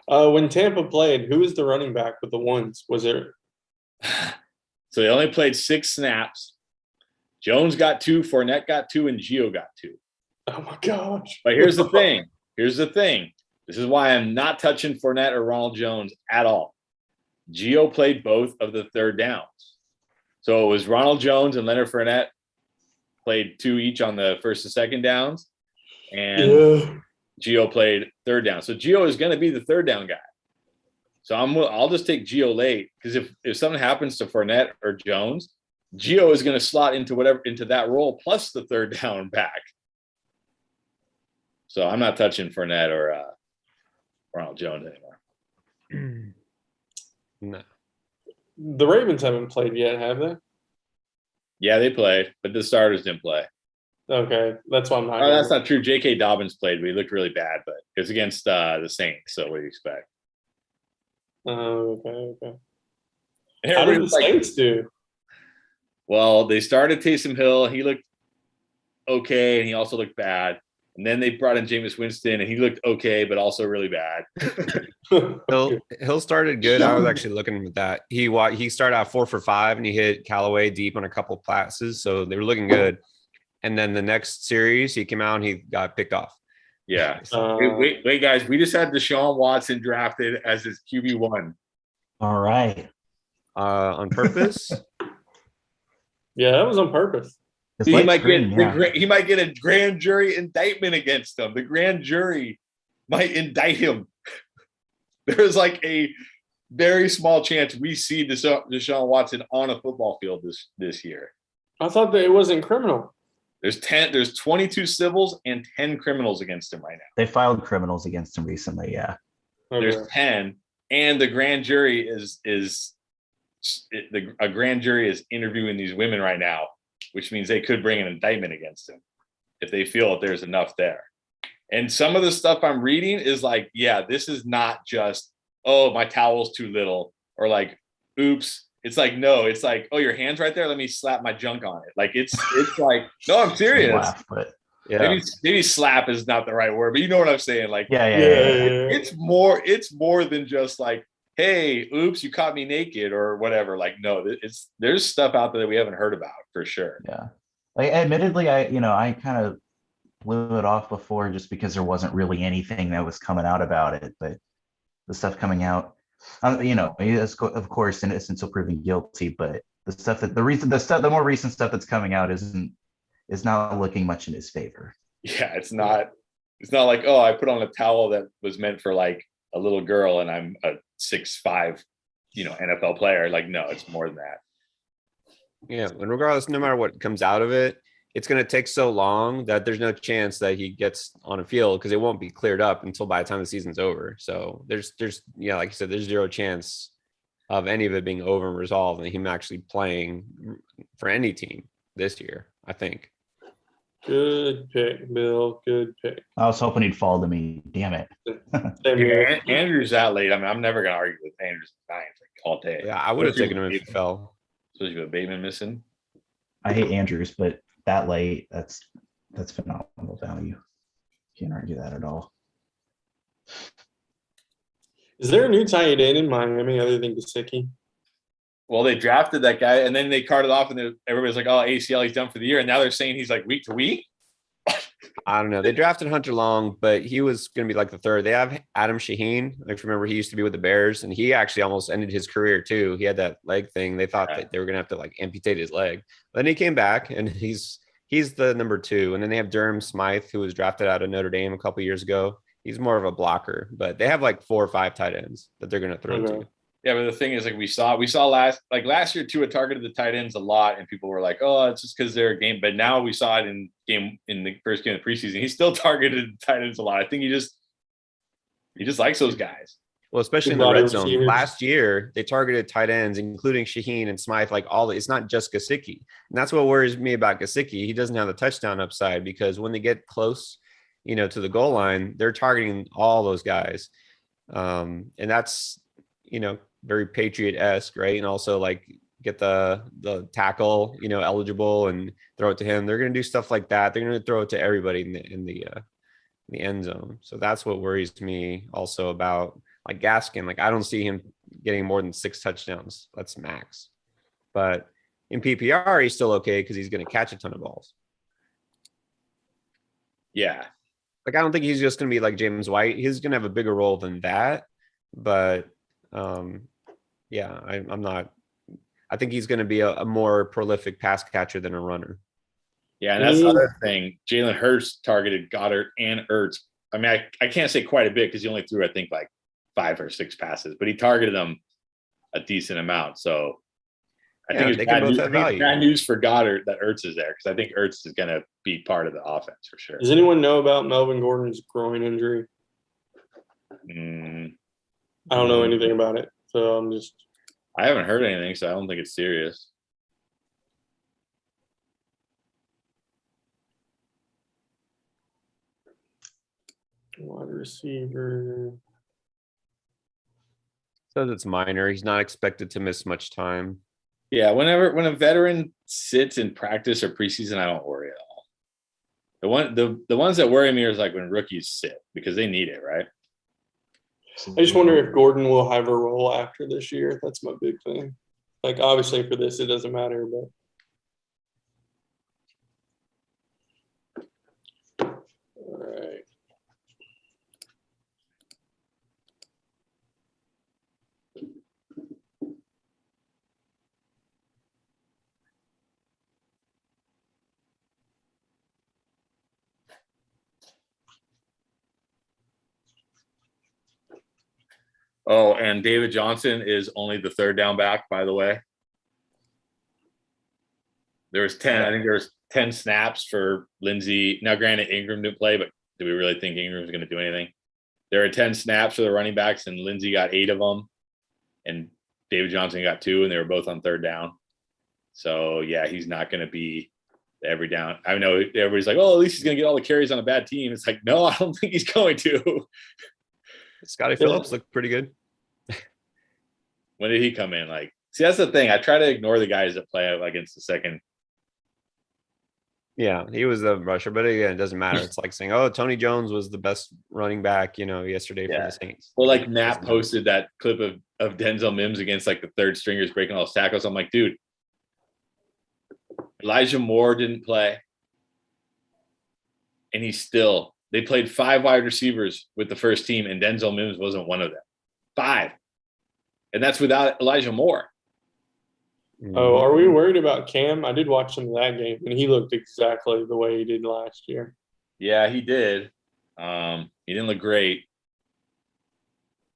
When Tampa played, who was the running back with the ones? Was it? So they only played 6 snaps. Jones got 2, Fournette got 2, and Gio got 2. Oh my gosh! But here's the thing. Here's the thing. This is why I'm not touching Fournette or Ronald Jones at all. Gio played both of the third downs. So it was Ronald Jones and Leonard Fournette played 2 each on the first and second downs. And Yeah. Gio played third down. So Gio is going to be the third down guy. So I'll just take Gio late because if something happens to Fournette or Jones, Gio is going to slot into that role plus the third down back. So I'm not touching Fournette or Ronald Jones anymore. No. The Ravens haven't played yet, have they? Yeah, they played, but the starters didn't play. Okay, that's why I'm not. Oh, that's not true. J.K. Dobbins played, but he looked really bad. But it was against the Saints, so what do you expect? Okay. And How everybody did the was like, Saints do? well, they started Taysom Hill. He looked okay, and he also looked bad. And then they brought in Jameis Winston, and he looked okay, but also really bad. Hill started good. I was actually looking at that. He started out 4 for 5, and he hit Callaway deep on a couple passes, so they were looking good. And then the next series, he came out and he got picked off. Yeah. Wait, guys. We just had Deshaun Watson drafted as his QB1. All right. On purpose. Yeah, that was on purpose. It's He light might screen, yeah. he might get a grand jury indictment against him. The grand jury might indict him. There's like a very small chance we see Deshaun Watson on a football field this year. I thought that it wasn't criminal. There's 22 civils and 10 criminals against him right now. They filed criminals against him recently, yeah. Okay. There's 10, and the grand jury a grand jury is interviewing these women right now, which means they could bring an indictment against him if they feel that there's enough there. And some of the stuff I'm reading is like, yeah, this is not just, oh, my towel's too little, or like, oops. It's like, no, it's like, oh, your hand's right there. Let me slap my junk on it. Like it's like, no, I'm serious. Laugh, but Yeah. Maybe slap is not the right word, but you know what I'm saying. Like, yeah. it's more than just like, hey, oops, you caught me naked or whatever. Like, no, there's stuff out there that we haven't heard about for sure. Yeah. Like, admittedly, I kind of blew it off before just because there wasn't really anything that was coming out about it. But the stuff coming out, of course, innocent until proven guilty. But the more recent stuff that's coming out is not looking much in his favor. Yeah, it's not like, oh, I put on a towel that was meant for like a little girl and I'm a 6'5", NFL player. Like, no, it's more than that. Yeah. And regardless, no matter what comes out of it, it's going to take so long that there's no chance that he gets on a field because it won't be cleared up until by the time the season's over. So there's like you said, there's zero chance of any of it being over and resolved and him actually playing for any team this year, I think. Good pick, Bill. Good pick. I was hoping he'd fall to me. Damn it. Same here. Andrew's that late. I mean, I'm never gonna argue with Andrew's Giants like all day. Yeah, I would have taken him if he fell. Especially with Bateman missing. I hate Andrews, but that late, that's phenomenal value. Can't argue that at all. Is there a new tight end in Miami other than Gesicki? Well, they drafted that guy and then they carted off and everybody's like, oh, ACL, he's done for the year. And now they're saying he's like week to week. I don't know. They drafted Hunter Long, but he was going to be like the third. They have Adam Shaheen. Like, remember, he used to be with the Bears, and he actually almost ended his career too. He had that leg thing. They thought that they were going to have to like amputate his leg. But then he came back, and he's the number 2. And then they have Durham Smythe, who was drafted out of Notre Dame a couple years ago. He's more of a blocker, but they have like 4 or 5 tight ends that they're going to throw to. Yeah, but the thing is, like we saw last year Tua targeted the tight ends a lot, and people were like, "Oh, it's just because they're a game." But now we saw it in the first game of the preseason. He still targeted the tight ends a lot. I think he just likes those guys. Well, especially in the red zone. Last year, they targeted tight ends, including Shaheen and Smythe, like all. It's not just Gesicki, and that's what worries me about Gesicki. He doesn't have the touchdown upside because when they get close, to the goal line, they're targeting all those guys, and that's very Patriot-esque, right? And also like get the tackle, eligible and throw it to him. They're going to do stuff like that. They're going to throw it to everybody in the end zone. So that's what worries me also about like Gaskin. Like I don't see him getting more than 6 touchdowns. That's max. But in PPR, he's still okay because he's going to catch a ton of balls. Yeah. Like I don't think he's just going to be like James White. He's going to have a bigger role than that. But yeah, I'm not. I think he's going to be a more prolific pass catcher than a runner. Yeah, and that's the other thing. Jalen Hurts targeted Goddard and Ertz. I mean, I can't say quite a bit because he only threw, I think, like 5 or 6 passes, but he targeted them a decent amount. So I think it's bad news for Goddard that Ertz is there because I think Ertz is going to be part of the offense for sure. Does anyone know about Melvin Gordon's groin injury? I don't know anything about it, so I haven't heard anything, so I don't think it's serious. Wide receiver. Says it's minor. He's not expected to miss much time. Yeah, when a veteran sits in practice or preseason, I don't worry at all. The ones that worry me is like when rookies sit because they need it, right? I just wonder if Gordon will have a role after this year. That's my big thing. Like, obviously, for this, it doesn't matter, but. All right. Oh, and David Johnson is only the 3rd down back, by the way. There was 10. I think there was 10 snaps for Lindsey. Now, granted, Ingram didn't play, but do we really think Ingram was going to do anything? There are 10 snaps for the running backs, and Lindsey got 8 of them, and David Johnson got 2, and they were both on 3rd down. So, yeah, he's not going to be every down. I know everybody's like, oh, at least he's going to get all the carries on a bad team. It's like, no, I don't think he's going to. Scotty Phillips looked pretty good. When did he come in? Like, see, that's the thing. I try to ignore the guys that play against the second. Yeah, he was the rusher, but again, it doesn't matter. It's like saying, oh, Tony Jones was the best running back, yesterday for the Saints. Well, like Matt posted that clip of Denzel Mims against like the 3rd stringers breaking all his tackles. I'm like, dude, Elijah Moore didn't play. And they played 5 wide receivers with the first team, and Denzel Mims wasn't one of them. 5. And that's without Elijah Moore. Oh, are we worried about Cam? I did watch some of that game, and he looked exactly the way he did last year. Yeah, he did. He didn't look great.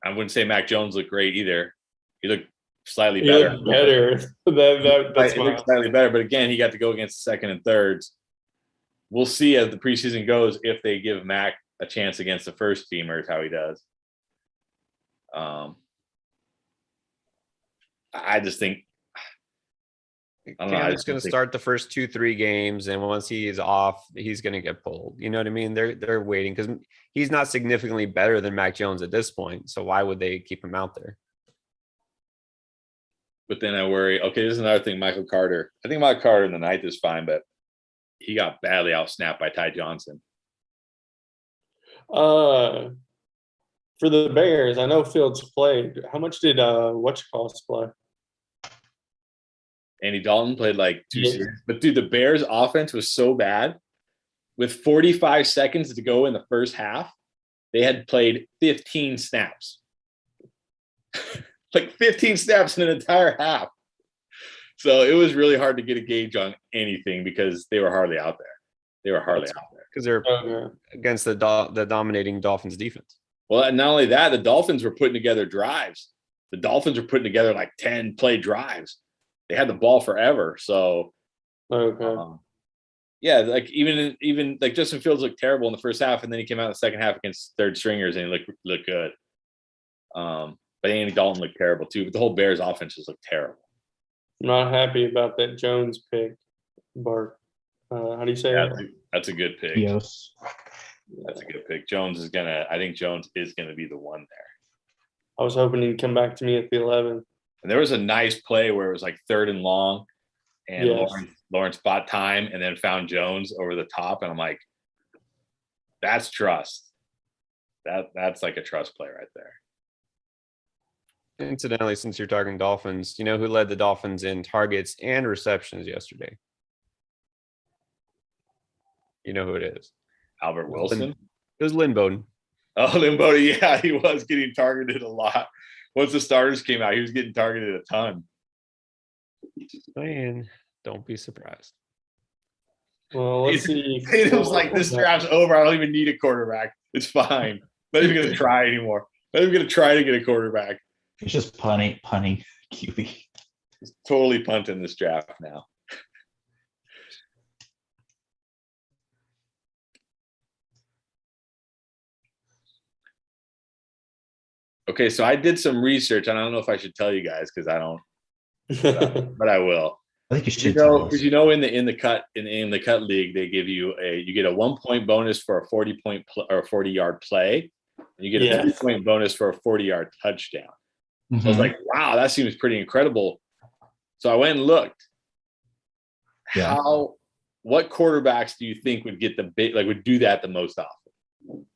I wouldn't say Mac Jones looked great either. He looked slightly better. That's slightly better. But again, he got to go against the 2nd and 3rds. We'll see as the preseason goes if they give Mac a chance against the first teamers, how he does. I just think Cam's going to start the first 2-3 games, and once he is off, he's going to get pulled. You know what I mean? They're waiting because he's not significantly better than Mac Jones at this point. So why would they keep him out there? But then I worry. Okay, this is another thing. Michael Carter. I think Michael Carter in the 9th is fine, but he got badly outsnapped by Ty Johnson. For the Bears, I know Fields played. How much did whatchamacallit play? Andy Dalton played like 2 series. But dude, the Bears offense was so bad with 45 seconds to go in the first half, they had played 15 snaps. Like 15 snaps in an entire half. So it was really hard to get a gauge on anything because they were hardly out there. They were hardly out there. Because they're Okay. against the dominating Dolphins defense. Well, and not only that, the Dolphins were putting together drives. The Dolphins were putting together like 10 play drives. They had the ball forever. So, Okay. yeah, like even like Justin Fields looked terrible in the first half, and then he came out in the second half against third stringers and he looked good. But Andy Dalton looked terrible too. But the whole Bears offense just looked terrible. Not happy about that Jones pick, Bart. How do you say Yeah, that? that's a good pick. Eos. That's a good pick. I think Jones is gonna be the one there. I was hoping he'd come back to me at the 11. And there was a nice play where it was like 3rd and long, and Yes. Lawrence bought time and then found Jones over the top, and I'm like, that's trust. That's like a trust play right there. Incidentally, since you're talking Dolphins, you know who led the Dolphins in targets and receptions yesterday? You know who it is? Albert Wilson. It was Lynn Bowden. Oh, Limbo, yeah, he was getting targeted a lot. Once the starters came out, he was getting targeted a ton. Man, don't be surprised. Well, let's see. It was like, this draft's over. I don't even need a quarterback. It's fine. Not even going to try anymore. Not even going to try to get a quarterback. He's just punting QB. He's totally punting this draft now. Okay, so I did some research, and I don't know if I should tell you guys because I don't, but I will. I think you should tell us. Because in the cut league, they give you you get a 1 point bonus for a 40-point or 40-yard play, and you get a 3-point bonus for a 40-yard touchdown. So I was like, wow, that seems pretty incredible. So I went and looked. Yeah. What quarterbacks do you think would get would do that the most often?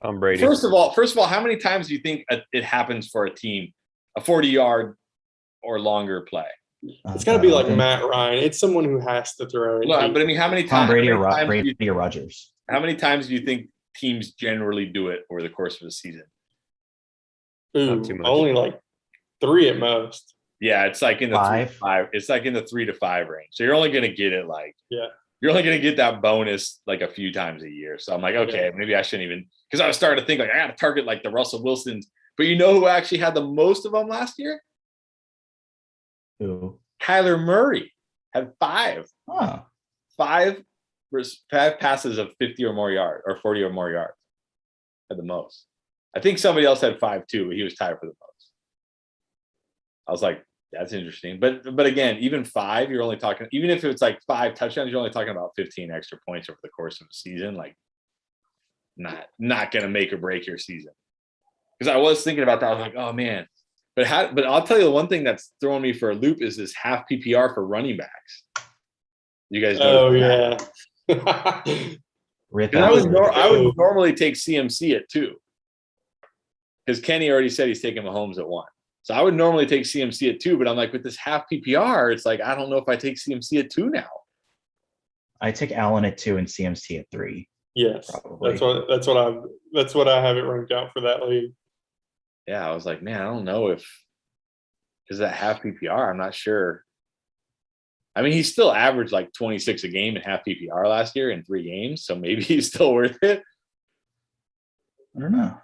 Tom Brady. First of all, how many times do you think it happens for a team, a 40-yard or longer play? It's got to be like Matt Ryan. It's someone who has to throw it. No, but I mean, how many Tom times? Brady or Rodgers. How many times do you think teams generally do it over the course of a season? Ooh, too much. only like 3 at most. Yeah, it's like in the 3 to 5. 5. It's like in the 3 to 5 range. So you're only going to get it you're only going to get that bonus like a few times a year. So I'm like, okay, maybe I shouldn't even, because I was starting to think like I got to target like the Russell Wilsons. But you know who actually had the most of them last year? Who? Kyler Murray had 5. Oh. 5 passes of 50 or more yards or 40 or more yards at the most. I think somebody else had 5 too, but he was tied for the most. I was like, that's interesting. But again, even 5, you're only talking, even if it's like 5 touchdowns, you're only talking about 15 extra points over the course of a season. Like, not going to make or break your season. Because I was thinking about that. I was like, oh man. But I'll tell you the one thing that's throwing me for a loop is this half PPR for running backs. You guys know? Oh yeah. Rip I out. would normally take CMC at 2. Because Kenny already said he's taking Mahomes at 1. So I would normally take CMC at 2, but I'm like, with this half PPR, it's like I don't know if I take CMC at 2 now. I take Allen at 2 and CMC at 3. Yes, Probably. that's what I have it ranked out for that league. Yeah, I was like, man, I don't know if because that half PPR, I'm not sure. I mean, he still averaged like 26 a game in half PPR last year in 3 games, so maybe he's still worth it. I don't know.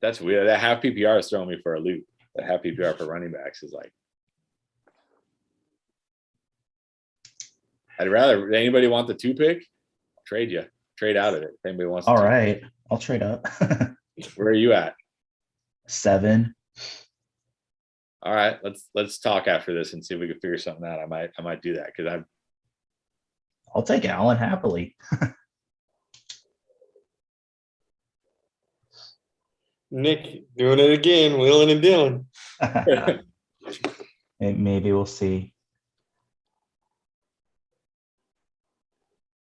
That's weird. That half PPR is throwing me for a loop. That half PPR for running backs is like, I'd rather. Anybody want the 2 pick? I'll trade you. Trade out of it. If anybody wants. All right. I'll trade up. Where are you at? 7. All right. Let's talk after this and see if we can figure something out. I might do that because I'll take Allen happily. Nick doing it again, wheeling and dealing. Maybe we'll see.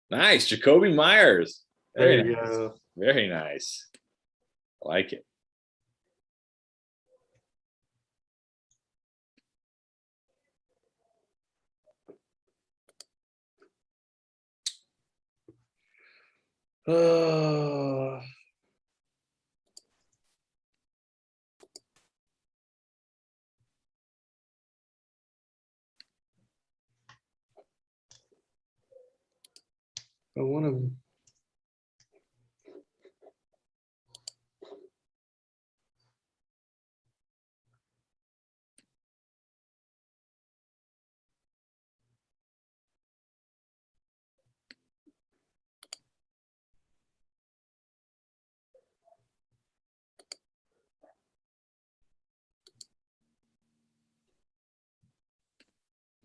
nice. Jacoby Myers. There Very you nice. go. Very nice. I like it. Uh, I want to.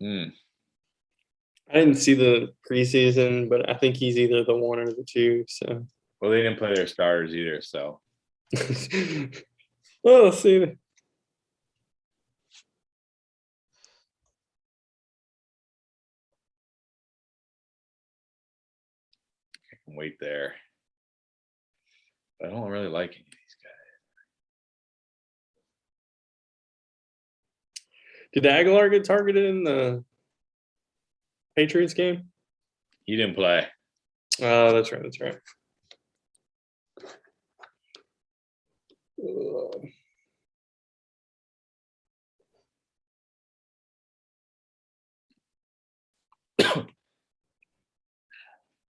Hmm. I didn't see the preseason, but I think he's either the one or the two. So, Well, they didn't play their starters either, so well, let's see. I can wait there. But I don't really like any of these guys. Did Aguilar get targeted in the Patriots game? He didn't play. Oh, that's right. That's right.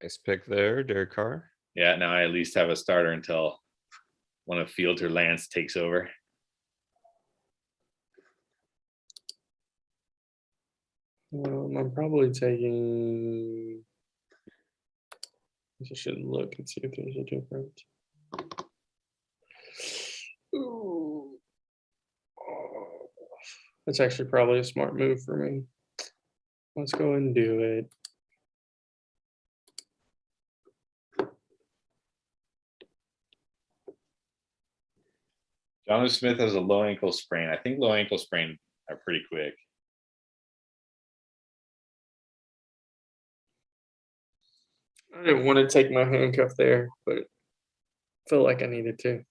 Nice pick there, Derek Carr. Yeah, now I at least have a starter until one of Fields or Lance takes over. I'm probably taking. I should look and see if there's a difference. Ooh. That's actually probably a smart move for me. Let's go and do it. Jonathan Smith has a low ankle sprain. I think low ankle sprain are pretty quick. I didn't want to take my handcuff there, but felt like I needed to.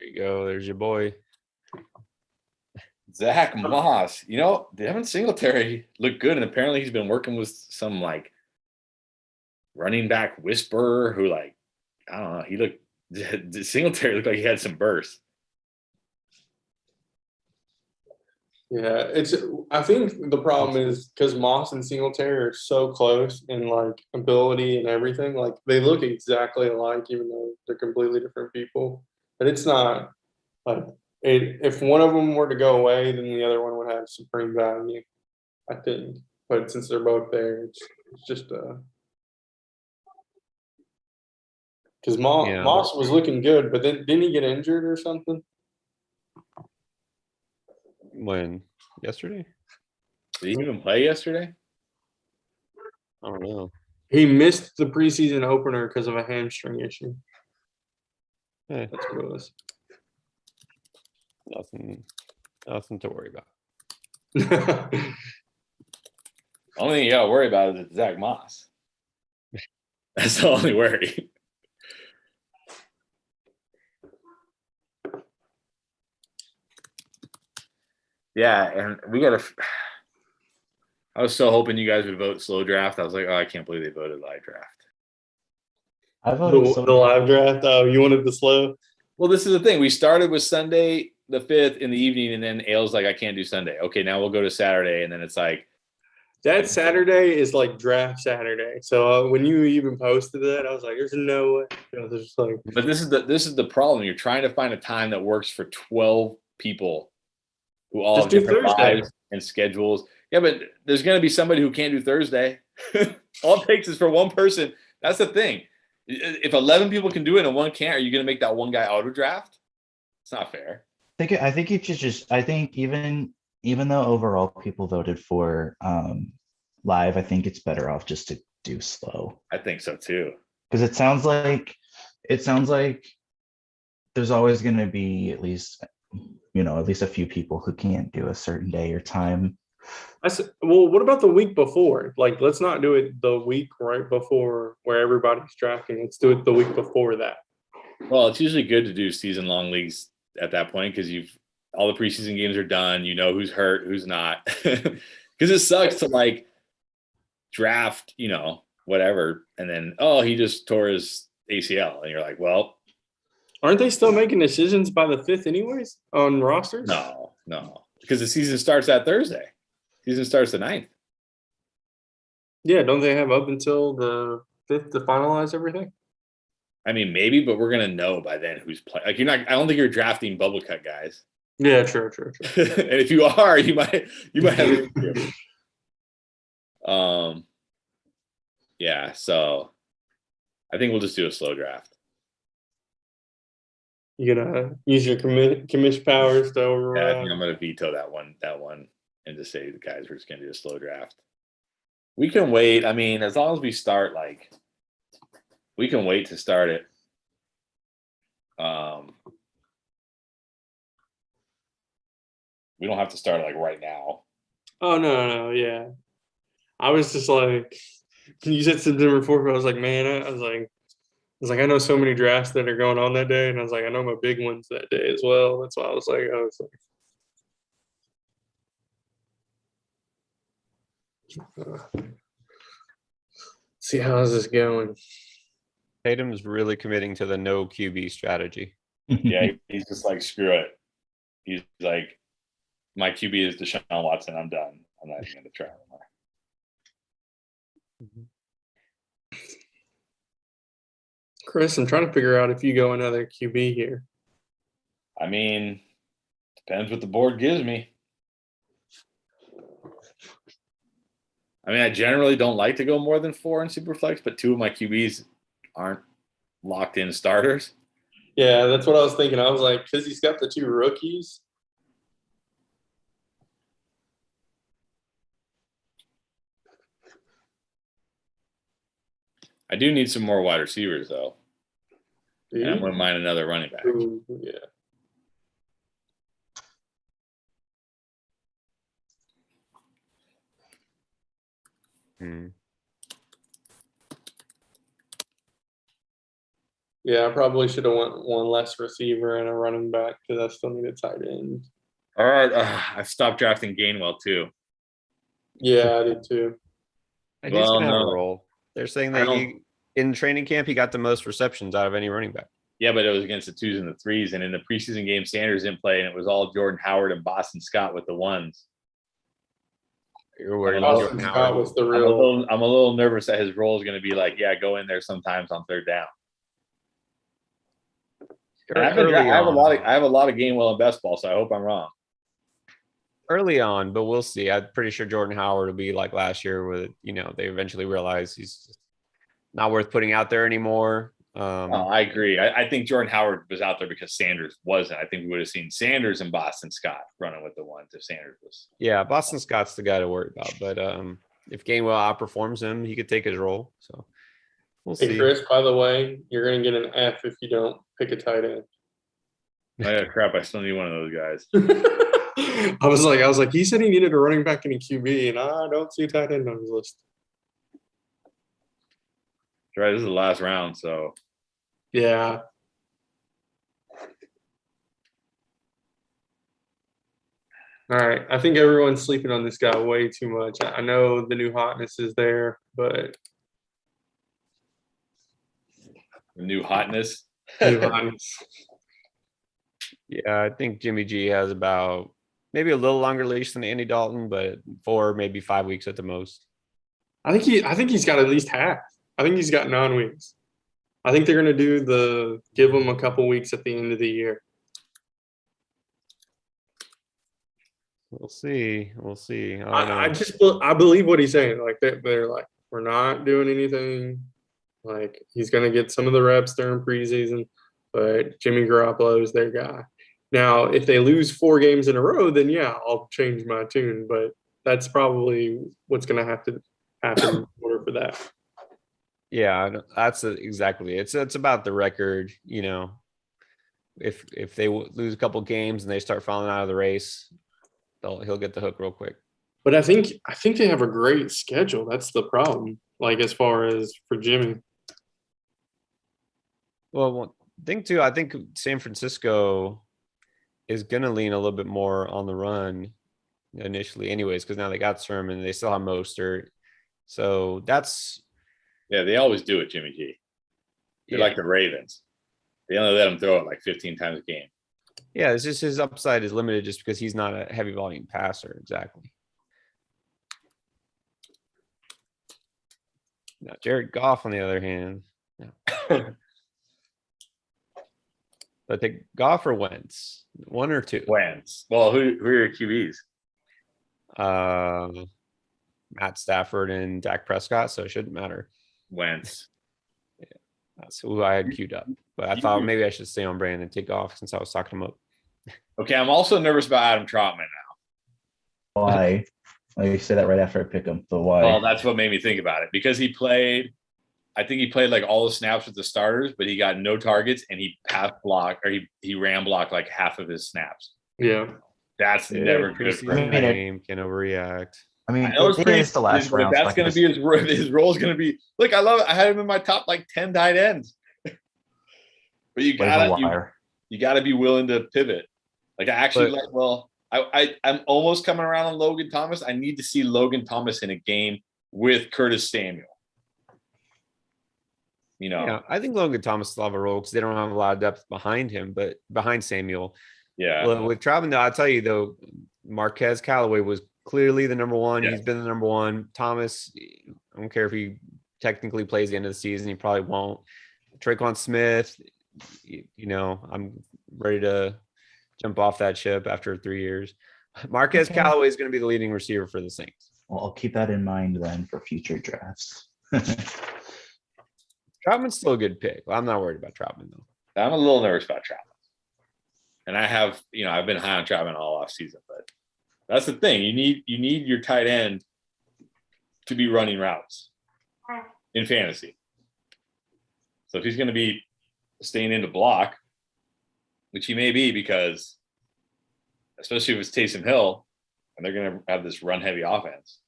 There you go. There's your boy. Zach Moss, Devin Singletary looked good, and apparently he's been working with some like running back whisperer who, like, I don't know, he looked Singletary looked like he had some burst. Yeah, I think the problem is because Moss and Singletary are so close in like ability and everything. Like they look exactly alike, even though they're completely different people. But it's not like if one of them were to go away, then the other one would have supreme value, I think. But since they're both there, it's just because Yeah, Moss was looking good, but then didn't he get injured or something? when? Yesterday? Did he even play yesterday? I don't know. He missed the preseason opener because of a hamstring issue. Eh, That's what it was. nothing to worry about. Only thing you gotta worry about is Zach Moss. That's the only worry. Yeah, and we gotta. I was so hoping you guys would vote slow draft. I was like, oh, I can't believe they voted live draft. I voted The live draft. Oh, you wanted the slow? Well, this is the thing. We started with Sunday the 5th in the evening, and then Ailes like, I can't do Sunday. Okay, now we'll go to Saturday, and then it's like That Saturday is like draft Saturday. So when you even posted that, I was like, "There's no way." There's like, but this is the problem. You're trying to find a time that works for 12 people who all just have do different Thursday. lives and schedules. Yeah, but there's going to be somebody who can't do Thursday. All it takes is for one person. That's the thing. If 11 people can do it and one can't, are you going to make that one guy auto draft? It's not fair. I think it should just, I think even though overall people voted for live, I think it's better off just to do slow. I think so too. Because it sounds like there's always gonna be at least, at least a few people who can't do a certain day or time. Well, what about the week before? Like, let's not do it the week right before where everybody's drafting. Let's do it the week before that. Well, it's usually good to do season-long leagues at that point because all the preseason games are done. You know who's hurt, who's not. Because it sucks to like draft, whatever, and then he just tore his ACL, and you're like, well, aren't they still making decisions by the 5th anyways on rosters? No, because the season starts that Thursday. Season starts the 9th. Yeah, don't they have up until the 5th to finalize everything? I mean, maybe, but we're gonna know by then who's playing. Like, I don't think you're drafting bubble cut guys. Yeah, true. And if you are, you might have an yeah, so I think we'll just do a slow draft. You gonna use your commish powers to Yeah, I override? think I'm gonna veto that one, and just say the guys we're just gonna do a slow draft. We can wait. I mean, as long as we start, like, we can wait to start it. We don't have to start it like right now. Oh no, yeah. I was just like, you said September 4th. I was like, man, I was like, I know so many drafts that are going on that day, and I was like, I know my big ones that day as well. That's why I was like, see how's this going? Tatum's really committing to the no QB strategy. Yeah, he's just like, screw it. He's like, my QB is Deshaun Watson. I'm done. I'm not even going to try anymore. Chris, I'm trying to figure out if you go another QB here. I mean, depends what the board gives me. I mean, I generally don't like to go more than 4 in Superflex, but 2 of my QBs aren't locked in starters. Yeah, that's what I was thinking. I was like, because he's got the 2 rookies. I do need some more wide receivers, though. And I Dude. wouldn't mind another running back. Ooh, yeah. Yeah, I probably should have went one less receiver and a running back because I still need a tight end. All right. I've stopped drafting Gainwell, too. Yeah, I did too. And Well, he's gonna have no. a role. They're saying I that don't- in training camp he got the most receptions out of any running back. Yeah, but it was against the 2s and the 3s. And in the preseason game, Sanders didn't play, and it was all Jordan Howard and Boston Scott with the 1s. You're worried I'm about Boston Jordan Scott Howard. was the I'm real. a little nervous that his role is going to be like, yeah, go in there sometimes on 3rd down. And I have a lot of Gainwell in best ball, so I hope I'm wrong. Early on, but we'll see. I'm pretty sure Jordan Howard will be like last year, where they eventually realize he's not worth putting out there anymore. I agree. I think Jordan Howard was out there because Sanders wasn't. I think we would have seen Sanders and Boston Scott running with the 1s if Sanders was. Yeah, Boston Scott's the guy to worry about. But if Gainwell outperforms him, he could take his role. So we'll Hey, see. Chris, by the way, you're going to get an F if you don't pick a tight end. Oh, yeah, crap. I still need one of those guys. I was like, he said he needed a running back and a QB, and I don't see tight end on his list. Right. This is the last round. So, Yeah. All right. I think everyone's sleeping on this guy way too much. I know the new hotness is there, but the new hotness. new hotness. Yeah, I think Jimmy G has about maybe a little longer leash than Andy Dalton, but 4, maybe 5 weeks at the most. I think he's got at least half. I think he's got 9 weeks. I think they're gonna give him a couple weeks at the end of the year. We'll see. We'll see. I believe what he's saying. Like they're like, we're not doing anything. Like he's going to get some of the reps during preseason, but Jimmy Garoppolo is their guy. Now, if they lose 4 games in a row, then yeah, I'll change my tune. But that's probably what's going to have to happen in order for that. Yeah, that's exactly. It's about the record, you know. If they lose a couple games and they start falling out of the race, he'll get the hook real quick. But I think they have a great schedule. That's the problem. Like as far as for Jimmy. Well, one thing too, I think San Francisco is going to lean a little bit more on the run initially, anyways, because now they got Sermon, they still have Mostert, so that's Yeah, they always do it, Jimmy G. They're like the Ravens. They only let him throw it like 15 times a game. Yeah, it's just his upside is limited just because he's not a heavy volume passer. Exactly. Now, Jared Goff, on the other hand, but take Goff or Wentz, one or two. Wentz. Well, who are your QBs? Matt Stafford and Dak Prescott, so it shouldn't matter. Wentz. That's who I had queued up, but I thought maybe I should stay on brand and take Goff since I was talking him up. Okay, I'm also nervous about Adam Trotman now. Why? Oh, you say that right after I pick him, but why? Well, that's what made me think about it because I think he played like all the snaps with the starters, but he got no targets and he pass blocked or he ran blocked like half of his snaps. Yeah. That's never good for him. Game can overreact. I mean, I know it's it pretty, is the last but if round. that's going to be his role is going to be. Look, I love it. I had him in my top like 10 tight ends. But you gotta be willing to pivot. Like I actually I'm almost coming around on Logan Thomas. I need to see Logan Thomas in a game with Curtis Samuel. You know, Yeah, I think Logan Thomas will have a role because they don't have a lot of depth behind him, but behind Samuel. yeah. Well, with Troutman, though, I'll tell you though, Marquez Callaway was clearly the number one. Yeah. He's been the number one. Thomas, I don't care if he technically plays the end of the season, he probably won't. Traquan Smith, you know, I'm ready to jump off that ship after 3 years. Marquez Callaway is going to be the leading receiver for the Saints. Well, I'll keep that in mind then for future drafts. Troutman's still a good pick. I'm not worried about Troutman though. I'm a little nervous about Troutman. And I've been high on Troutman all off season, but that's the thing. You need your tight end to be running routes in fantasy. So if he's going to be staying in to block, which he may be because especially if it's Taysom Hill and they're going to have this run heavy offense.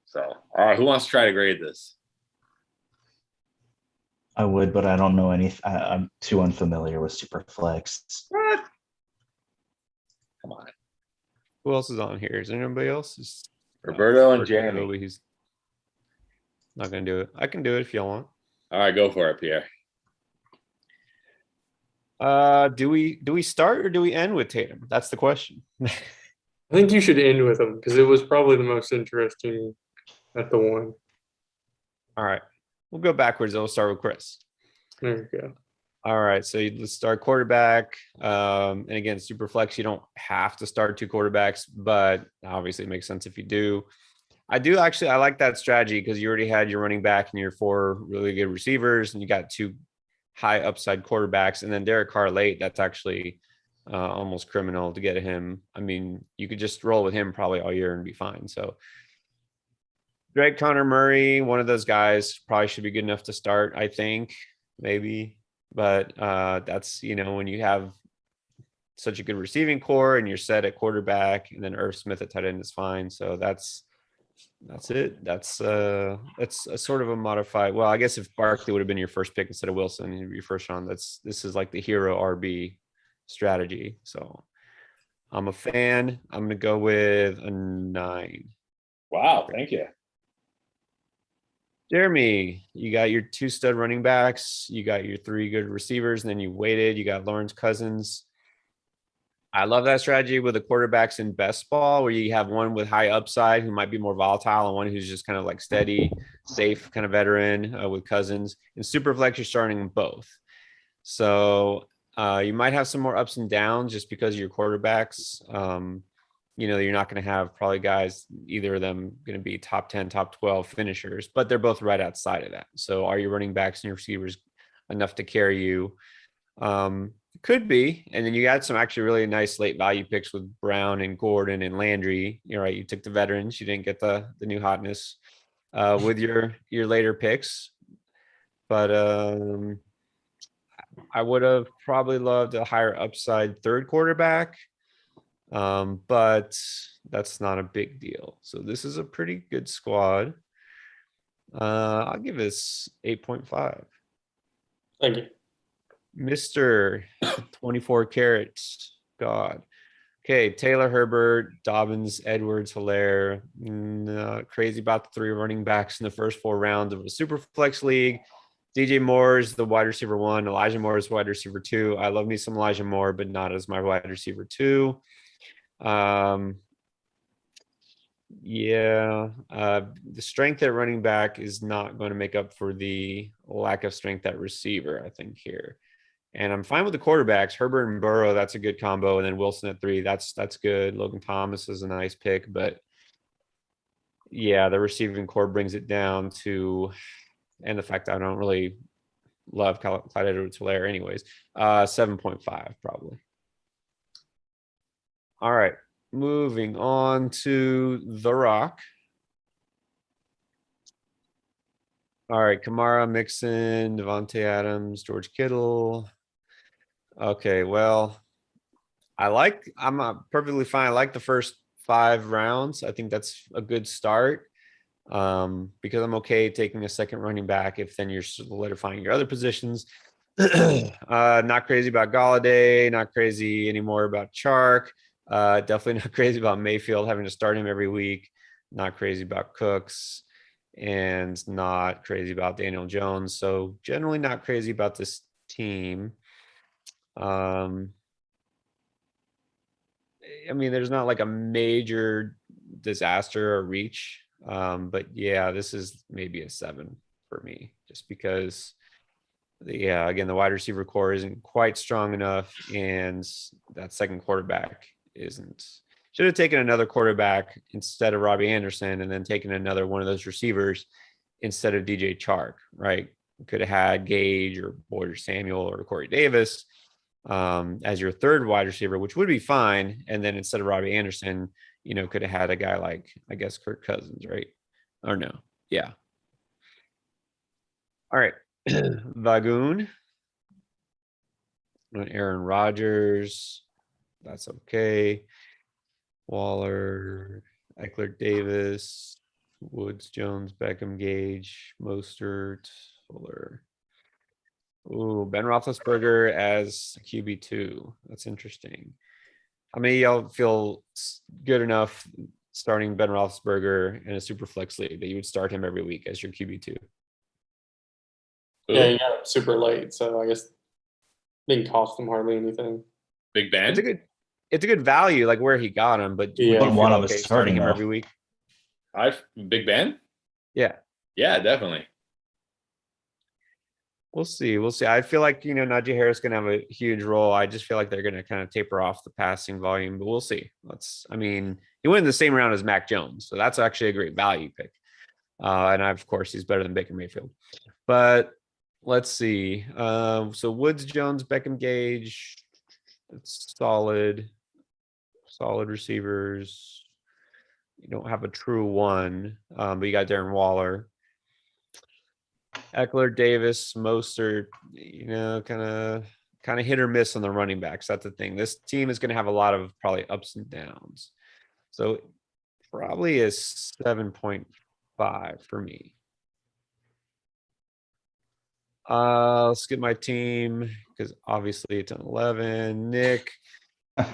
So, all right, who wants to try to grade this? I would, but I don't know I'm too unfamiliar with Superflex. What? Come on. Who else is on here? Is there anybody else? Roberto and Jamie. But he's not going to do it. I can do it if y'all want. All right, go for it, Pierre. Do we start or do we end with Tatum? That's the question. I think you should end with him because it was probably the most interesting at the one. All right. We'll go backwards. We'll start with Chris. There you go. All right. So let's start quarterback. And again, super flex, you don't have to start 2 quarterbacks, but obviously it makes sense if you do. I like that strategy because you already had your running back and your 4 really good receivers, and you got 2 high upside quarterbacks, and then Derek Carr late. That's actually almost criminal to get him. I mean, you could just roll with him probably all year and be fine. So Drake, Connor Murray, one of those guys probably should be good enough to start, I think, maybe. But that's, when you have such a good receiving core and you're set at quarterback, and then Irv Smith at tight end is fine. So that's it. That's a sort of a modified. Well, I guess if Barkley would have been your first pick instead of Wilson, you'd be first round. This is like the hero RB strategy. So I'm a fan. I'm going to go with a 9. Wow, thank you. Jeremy, you got your 2 stud running backs, you got your 3 good receivers, and then you waited. You got Lawrence Cousins. I love that strategy with the quarterbacks in best ball, where you have one with high upside who might be more volatile and one who's just kind of like steady, safe kind of veteran with Cousins. In Superflex, you're starting them both. So you might have some more ups and downs just because of your quarterbacks. you're not going to have probably guys, either of them going to be top 10, top 12 finishers, but they're both right outside of that. So are your running backs and your receivers enough to carry you? Could be. And then you got some actually really nice late value picks with Brown and Gordon and Landry. You're right. You took the veterans. You didn't get the new hotness with your later picks. But I would have probably loved a higher upside third quarterback. But that's not a big deal. So this is a pretty good squad. I'll give this 8.5. Thank you. Mr. 24 carats. God. Okay, Taylor Herbert, Dobbins, Edwards, Hilaire. Not crazy about the 3 running backs in the first 4 rounds of a Superflex league. DJ Moore is the wide receiver 1. Elijah Moore is wide receiver 2. I love me some Elijah Moore, but not as my wide receiver 2. Yeah, the strength at running back is not going to make up for the lack of strength at receiver, I think, here. And I'm fine with the quarterbacks. Herbert and Burrow, that's a good combo. And then Wilson at 3, that's good. Logan Thomas is a nice pick, but yeah, the receiving core brings it down to, and the fact that I don't really love Clyde Edwards-Helaire anyways, 7.5 probably. All right, moving on to The Rock. All right, Kamara, Mixon, Devontae Adams, George Kittle. Okay, well, I'm perfectly fine. I like the first 5 rounds. I think that's a good start because I'm okay taking a second running back if then you're solidifying your other positions. Not crazy about Galladay, not crazy anymore about Chark. Definitely not crazy about Mayfield having to start him every week. Not crazy about Cooks and not crazy about Daniel Jones. So generally not crazy about this team. I mean, there's not like a major disaster or reach. But yeah, this is maybe a 7 for me, just because again, the wide receiver core isn't quite strong enough, and that second quarterback isn't. Should have taken another quarterback instead of Robbie Anderson, and then taken another one of those receivers instead of DJ Chark, right? Could have had Gage or Boyer Samuel or Corey Davis as your third wide receiver, which would be fine. And then instead of Robbie Anderson, could have had a guy like, I guess, Kirk Cousins, right? Or no. Yeah. All right. Vagoon. Aaron Rodgers. That's okay. Waller, Eckler Davis, Woods, Jones, Beckham, Gage, Mostert, Fuller. Ooh, Ben Roethlisberger as QB2. That's interesting. How many of y'all feel good enough starting Ben Roethlisberger in a super flex league that you would start him every week as your QB2? Yeah, you got it super late, so I guess didn't cost them hardly anything. Big Ben. It's a good value, like where he got him, but Yeah. would you Wouldn't want feel him okay as starting starting, him though. every week? Big Ben. Yeah. Yeah, definitely. We'll see. I feel like, Najee Harris going to have a huge role. I just feel like they're going to kind of taper off the passing volume, but we'll see. He went in the same round as Mac Jones. So that's actually a great value pick. And of course, he's better than Baker Mayfield. But let's see. So Woods, Jones, Beckham, Gage. It's solid receivers. You don't have a true one, but you got Darren Waller. Eckler, Davis, Mostert, kind of hit or miss on the running backs. That's the thing. This team is going to have a lot of probably ups and downs. So probably a 7.5 for me. Let's get my team because obviously it's an 11. Nick. I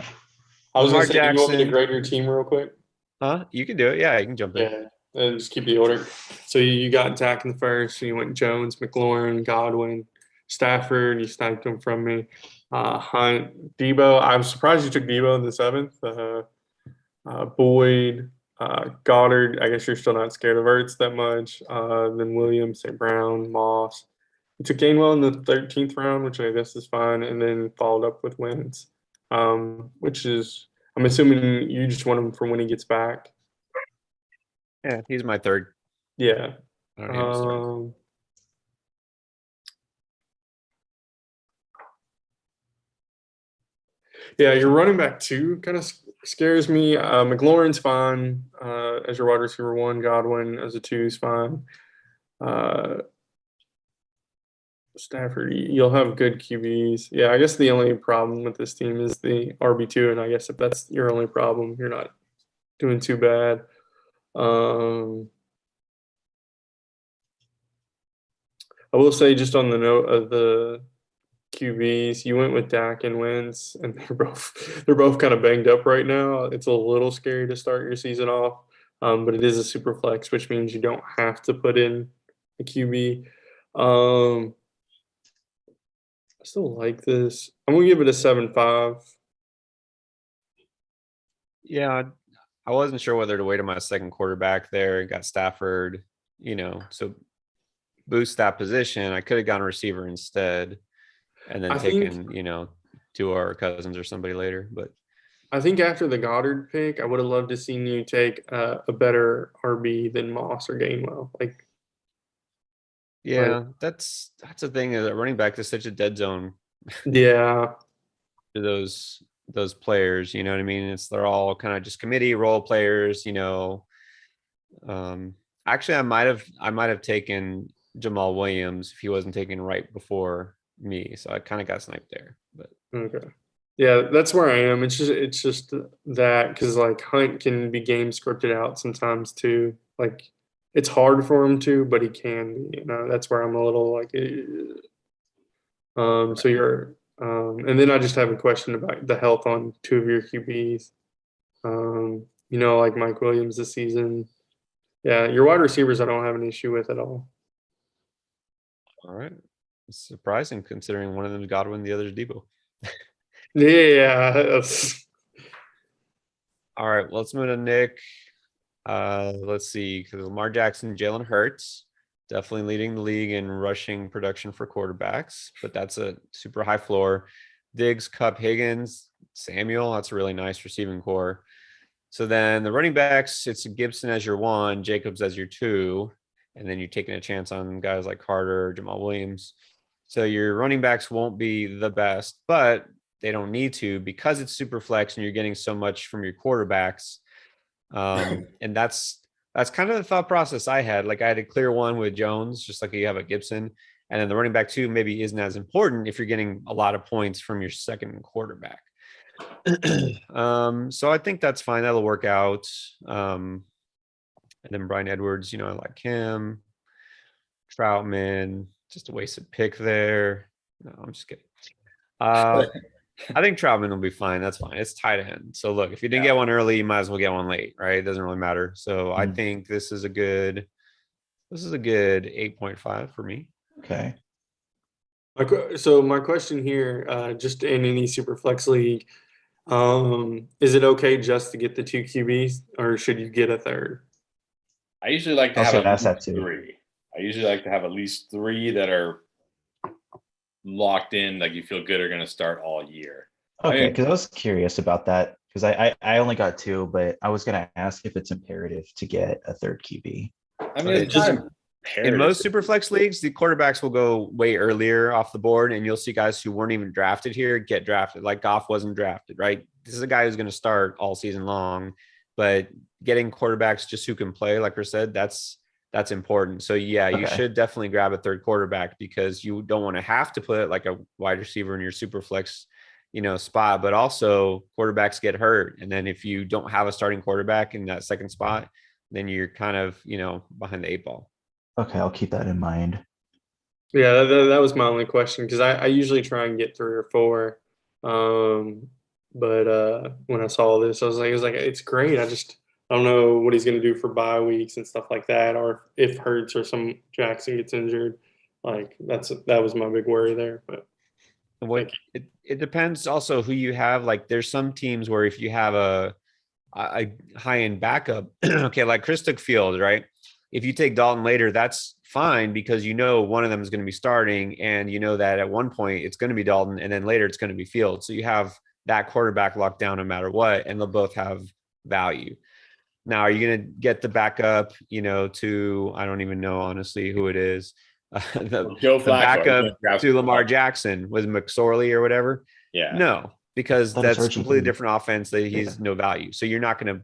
was Lamar going to say, do you want me to Jackson. grade your team real quick? Huh? You can do it. Yeah, you can jump in. Yeah, and just keep the order. So you got Dak in the first, and you went Jones, McLaurin, Godwin, Stafford. You sniped them from me. Hunt, Debo. I was surprised you took Debo in the 7th. Boyd, Goddard. I guess you're still not scared of Ertz that much. Then Williams, St. Brown, Moss. You took Gainwell in the 13th round, which I guess is fine, and then followed up with Wentz, which is I'm assuming you just want him for when he gets back. Yeah, he's my third. Yeah. I don't need him to start. Yeah, your running back two kind of scares me. McLaurin's fine as your wide receiver one. Godwin as a two is fine. Stafford, you'll have good QBs. Yeah, I guess the only problem with this team is the RB2, and I guess if that's your only problem, you're not doing too bad. I will say, just on the note of the QBs, you went with Dak and Wentz, and they're both kind of banged up right now. It's a little scary to start your season off, but it is a super flex, which means you don't have to put in a QB. I still like this. I'm gonna give it a 7.5. Yeah, I wasn't sure whether to wait on my second quarterback there. Got Stafford, so boost that position. I could have gone receiver instead, and then I think taken, two of our cousins or somebody later. But I think after the Goddard pick, I would have loved to seen you take a better RB than Moss or Gainwell. yeah, that's the thing is that running back is such a dead zone Yeah, to those players. You know what I mean? They're all kind of just committee role players. Actually, I might have taken Jamal Williams if he wasn't taken right before me, so I kind of got sniped there. But okay. Yeah, that's where I am. It's just that because Hunt can be game scripted out sometimes too. It's hard for him to, but he can be. That's where I'm a little So you're and then I just have a question about the health on two of your QBs. Like Mike Williams this season. Yeah, your wide receivers I don't have an issue with at all. all right, it's surprising considering one of them is Godwin, the other is Debo. Yeah. All right, well, let's move to Nick. Let's see, because Lamar Jackson, Jalen Hurts, definitely leading the league in rushing production for quarterbacks, but that's a super high floor. Diggs, Cup, Higgins, Samuel, that's a really nice receiving core. So then the running backs, it's Gibson as your one, Jacobs as your two, and then you're taking a chance on guys like Carter, Jamal Williams. So your running backs won't be the best, but they don't need to because it's super flex and you're getting so much from your quarterbacks. And that's kind of the thought process I had. Like I had a clear one with Jones, just like you have at Gibson. And then the running back two maybe isn't as important if you're getting a lot of points from your second quarterback. So I think that's fine. That'll work out. And then Brian Edwards, I like him. Troutman, just a wasted pick there. No, I'm just kidding. I think Troutman will be fine. That's fine. It's tight end. So look, if you didn't get one early, you might as well get one late, right? It doesn't really matter. So I think this is a good 8.5 for me. Okay. So my question here, just in any super flex league, is it okay just to get the two QBs, or should you get a third? I usually like to I was have gonna at ask that least too. three. I usually like to have at least three that are locked in, like you feel good are going to start all year. Okay, because I was curious about that because I only got two, but I was gonna ask if it's imperative to get a third QB. I mean, it's just not In most imperative. Superflex leagues, the quarterbacks will go way earlier off the board, and you'll see guys who weren't even drafted here get drafted. Like Goff wasn't drafted, right? This is a guy who's going to start all season long, but getting quarterbacks just who can play, like Chris said, that's important. So yeah, you Okay. should definitely grab a third quarterback because you don't want to have to put like a wide receiver in your Superflex, spot. But also quarterbacks get hurt, and then if you don't have a starting quarterback in that second spot, then you're kind of behind the eight ball. Okay, I'll keep that in mind. Yeah, that was my only question because I usually try and get 3 or 4. But when I saw this, I was like, it's great. I don't know what he's going to do for bye weeks and stuff like that, or if Hurts or some Jackson gets injured. That was my big worry there. But What it depends also who you have. Like there's some teams where if you have a high end backup, okay, like Chris took Field, right? If you take Dalton later, that's fine because one of them is going to be starting, and that at one point it's going to be Dalton, and then later it's going to be Field. So you have that quarterback locked down no matter what, and they'll both have value. Now, are you going to get the backup, to, I don't even know, honestly, who it is. Joe The Flacco, backup draft to Lamar Flacco. Jackson with McSorley or whatever? Yeah. No, because Thought it's that's Archie completely Griffin. different offense that he's no value. So you're not going to,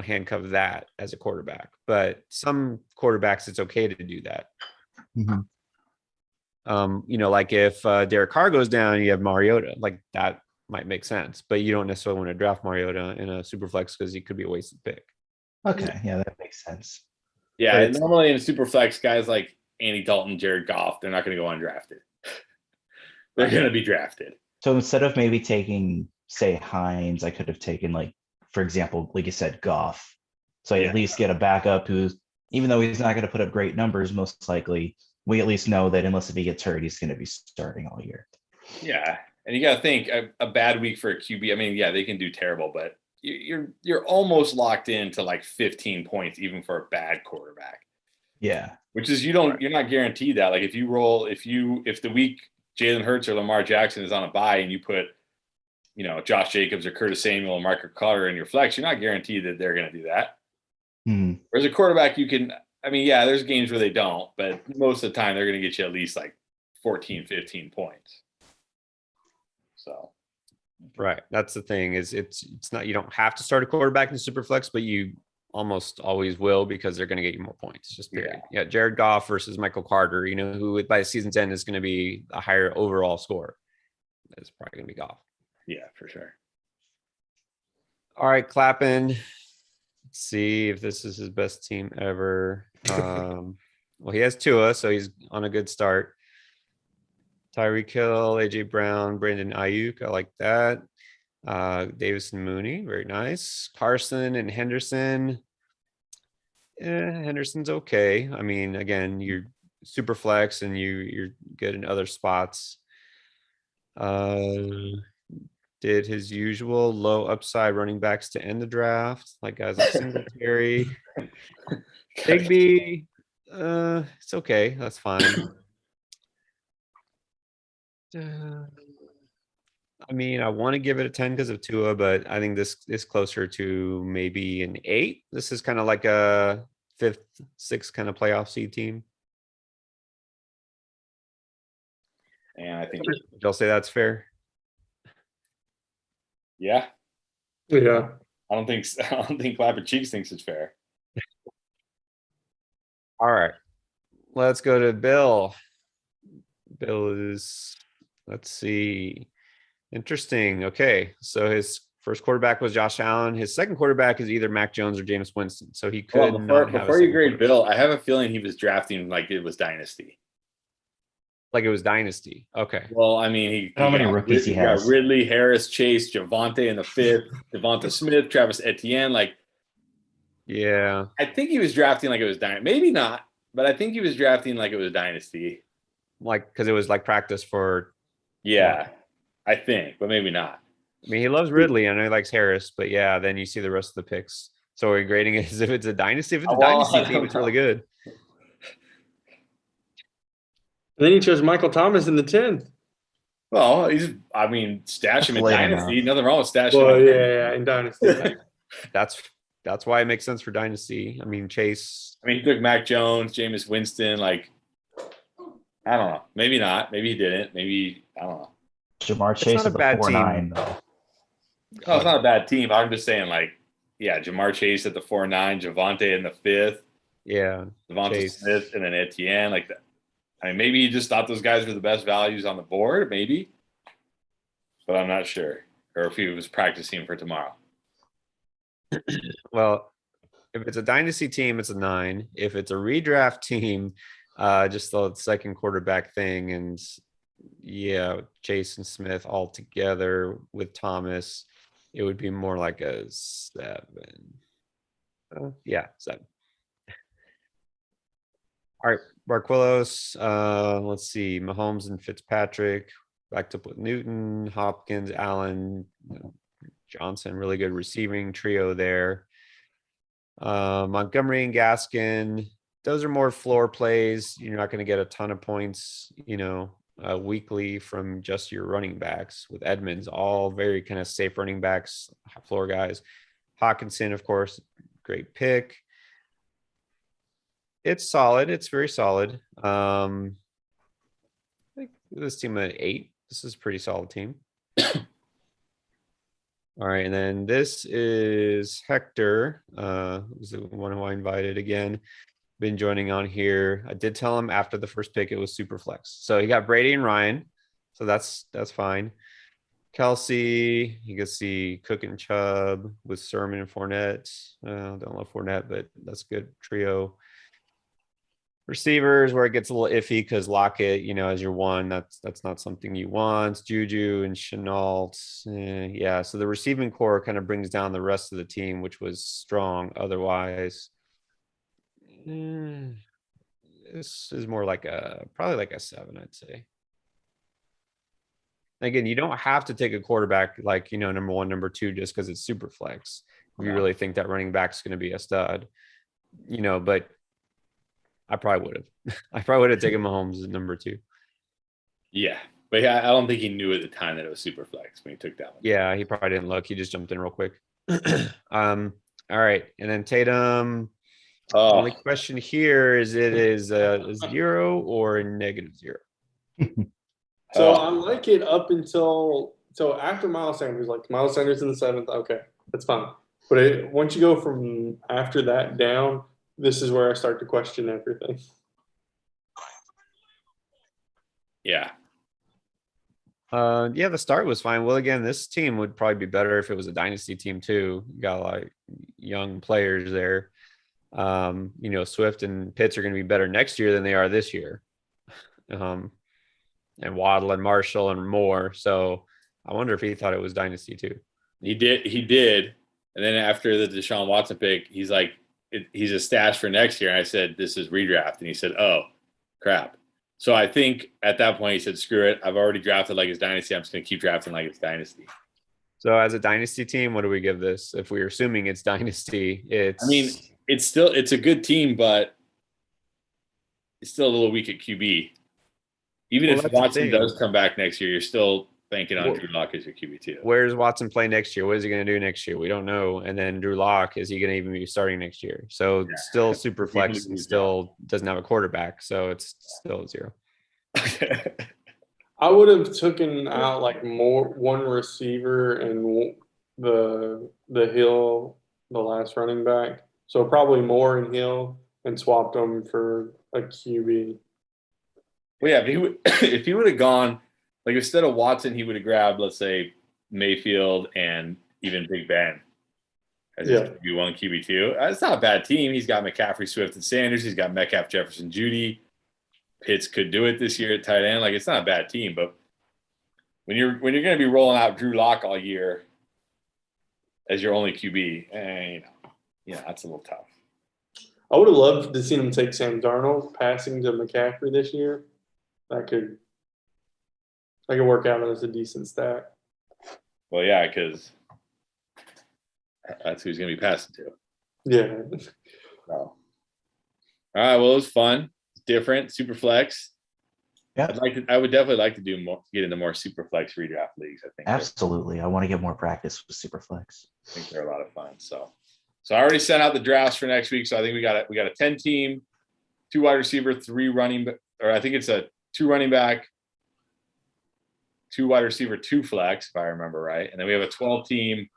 handcuff that as a quarterback. But some quarterbacks, it's okay to do that. Mhm. Like if Derek Carr goes down, you have Mariota, like that might make sense, but you don't necessarily want to draft Mariota in a super flex because he could be a wasted pick. Okay, yeah, that makes sense. Yeah, But and normally in a super flex, guys like Andy Dalton, Jared Goff, they're not going to go undrafted. They're Right. going to be drafted. So instead of maybe taking, say, Hines, I could have taken, like, for example, like you said, Goff. So I Yeah. at least get a backup who's, even though he's not going to put up great numbers, most likely, we at least know that unless if he gets hurt, he's going to be starting all year. Yeah, and you got to think a bad week for a QB. I mean, yeah, they can do terrible, but you're almost locked into like 15 points even for a bad quarterback. Yeah. Which is you're not guaranteed that. Like if the week Jalen Hurts or Lamar Jackson is on a bye and you put, Josh Jacobs or Curtis Samuel or Michael Carter in your flex, you're not guaranteed that they're going to do that. Mhm. Whereas a quarterback, you can. I mean, yeah, there's games where they don't, but most of the time they're going to get you at least like 14, 15 points. So. Right. That's the thing is it's not, you don't have to start a quarterback in super flex, but you almost always will because they're going to get you more points. Just period. Yeah. Jared Goff versus Michael Carter, who by the season's end is going to be a higher overall score. That's probably going to be Goff. Yeah, for sure. All right, Clappin. Let's see if this is his best team ever. Well, he has Tua, so he's on a good start. Tyreek Hill, AJ Brown, Brandon Ayuk. I like that. Davis and Mooney, very nice. Carson and Henderson. Henderson's okay. I mean, again, you're super flex and you're good in other spots. Did his usual low upside running backs to end the draft, like guys like Singletary. Bigby, it's okay. That's fine. I mean, I want to give it a 10 because of Tua, but I think this is closer to maybe an 8. This is kind of like a 5th, 6th kind of playoff seed team. And I think, Y'all say that's fair? yeah, Yeah. I don't think Clapper Cheeks thinks it's fair. All right, let's go to Bill. Bill is, let's see. Interesting. Okay. So his first quarterback was Josh Allen. His second quarterback is either Mac Jones or Jameis Winston. So he could not have before you grade Bill, I have a feeling he was drafting like it was dynasty. like it was dynasty. Okay. Well, I mean, he How many got rookies he got has? Ridley, Harris, Chase, Javante in the 5th, Devonta Smith, Travis Etienne. Like, Yeah. I think he was drafting like it was dynasty. Maybe not, but I think he was drafting like it was dynasty. Like, because it was like practice for. Yeah, I think, but maybe not. I mean, he loves Ridley. I know he likes Harris, but yeah, then you see the rest of the picks. So we're grading it as if it's a dynasty. If it's a Well, dynasty I team, don't it's really good. And then he chose Michael Thomas in the 10th. Well, stash him in Late dynasty. enough. Nothing wrong with stashing Well, him. yeah, in Dynasty. That's why it makes sense for dynasty. I mean, Chase. I mean, he took Mac Jones, Jameis Winston. Like, I don't know. Maybe not. Maybe he didn't. Maybe I don't know. Jamar It's Chase not a is the bad 4-9, though. No, it's not a bad team. I'm just saying, like, yeah, Jamar Chase at the 4-9, Javante in the 5th, Yeah. Devonta Chase. Smith, and then Etienne. Like that. I mean, maybe he just thought those guys were the best values on the board, maybe, but I'm not sure. Or if he was practicing for tomorrow. Well, if it's a dynasty team, it's a 9. If it's a redraft team, just the second quarterback thing, and yeah, Jason Smith all together with Thomas, it would be more like a 7. Yeah, 7. All right, Barquilos. Let's see, Mahomes and Fitzpatrick backed up with Newton, Hopkins, Allen, Johnson. Really good receiving trio there. Montgomery and Gaskin. Those are more floor plays. You're not going to get a ton of points, weekly from just your running backs with Edmonds, all very kind of safe running backs, floor guys. Hawkinson, of course, great pick. It's solid. It's very solid. I think this team at 8. This is a pretty solid team. All right, and then this is Hector, who's the one who I invited again. Been joining on here. I did tell him after the first pick it was Superflex. So he got Brady and Ryan. So that's fine. Kelsey, you can see Cook and Chubb with Sermon and Fournette. Don't love Fournette, but that's a good trio. Receivers where it gets a little iffy because Lockett, as your one, that's not something you want. Juju and Chenault. Yeah. So the receiving core kind of brings down the rest of the team, which was strong otherwise. This is more like probably like a 7, I'd say. Again, you don't have to take a quarterback like, number 1, number 2, just because it's super flex. If you really think that running back's going to be a stud, but I probably would have. I probably would have taken Mahomes at number 2. Yeah. But I don't think he knew at the time that it was super flex when he took that one. Yeah, he probably didn't look. He just jumped in real quick. All right. And then Tatum. Only question here is it is a 0 or a -0? So I like it up until after Miles Sanders, like Miles Sanders in the 7th. Okay, that's fine. But once you go from after that down, this is where I start to question everything. Yeah. Yeah, the start was fine. Well, again, this team would probably be better if it was a dynasty team too. You got like young players there. Swift and Pitts are going to be better next year than they are this year. And Waddle and Marshall and more. So I wonder if he thought it was dynasty too. He did. And then after the Deshaun Watson pick, he's like, he's a stash for next year. And I said, this is redraft. And he said, oh, crap. So I think at that point he said, screw it. I've already drafted like it's dynasty. I'm just going to keep drafting like it's dynasty. So as a dynasty team, what do we give this? If we're assuming it's dynasty, it's a good team, but it's still a little weak at QB. Even if Watson does come back next year, you're still banking on Drew Lock as your QB2. Where does Watson play next year? What is he going to do next year? We don't know. And then Drew Lock, is he going to even be starting next year? So still super flex and still doesn't have a quarterback. So it's still a 0. I would have taken out like one receiver and the Hill, the last running back. So probably Moore and Hill, and swapped them for a QB. Well, yeah, if he would have gone, like instead of Watson, he would have grabbed, let's say, Mayfield and even Big Ben as his QB1, QB2. It's not a bad team. He's got McCaffrey, Swift, and Sanders. He's got Metcalf, Jefferson, Judy. Pitts could do it this year at tight end. Like, it's not a bad team, but when you're going to be rolling out Drew Lock all year as your only QB, that's a little tough. I would have loved to see him take Sam Darnold passing to McCaffrey this year. That could work out as a decent stat. Well, yeah, because that's who he's going to be passing to. Yeah. So. All right. Well, it was fun. It's different. Super flex. Yeah. I would definitely like to do more, get into more super flex redraft leagues. I think absolutely. I want to get more practice with super flex. I think they're a lot of fun. So I already sent out the drafts for next week. So I think we got a 10 team, 2 wide receiver, 3 running, or I think it's a 2 running back, 2 wide receiver, 2 flex, if I remember right. And then we have a 12 team.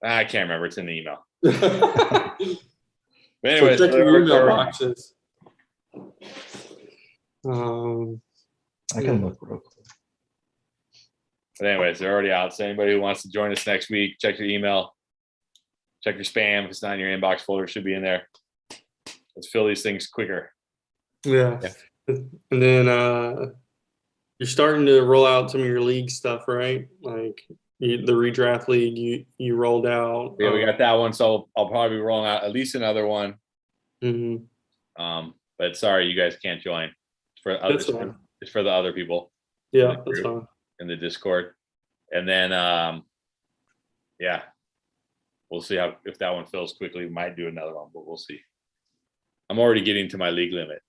I can't remember. It's in the email. But anyway, so check your email boxes. I can look real quick. But anyways, they're already out. So anybody who wants to join us next week, check your email. Check your spam. If it's not in your inbox folder, it should be in there. Let's fill these things quicker. Yeah. And then you're starting to roll out some of your league stuff, right? Like the redraft league you rolled out. Yeah, we got that one. So I'll probably be rolling out at least another one. Mm-hmm. But sorry, you guys can't join. It's for the other people. Yeah, that's fine. In the Discord. And then we'll see if that one fills quickly. We might do another one, but we'll see. I'm already getting to my league limit.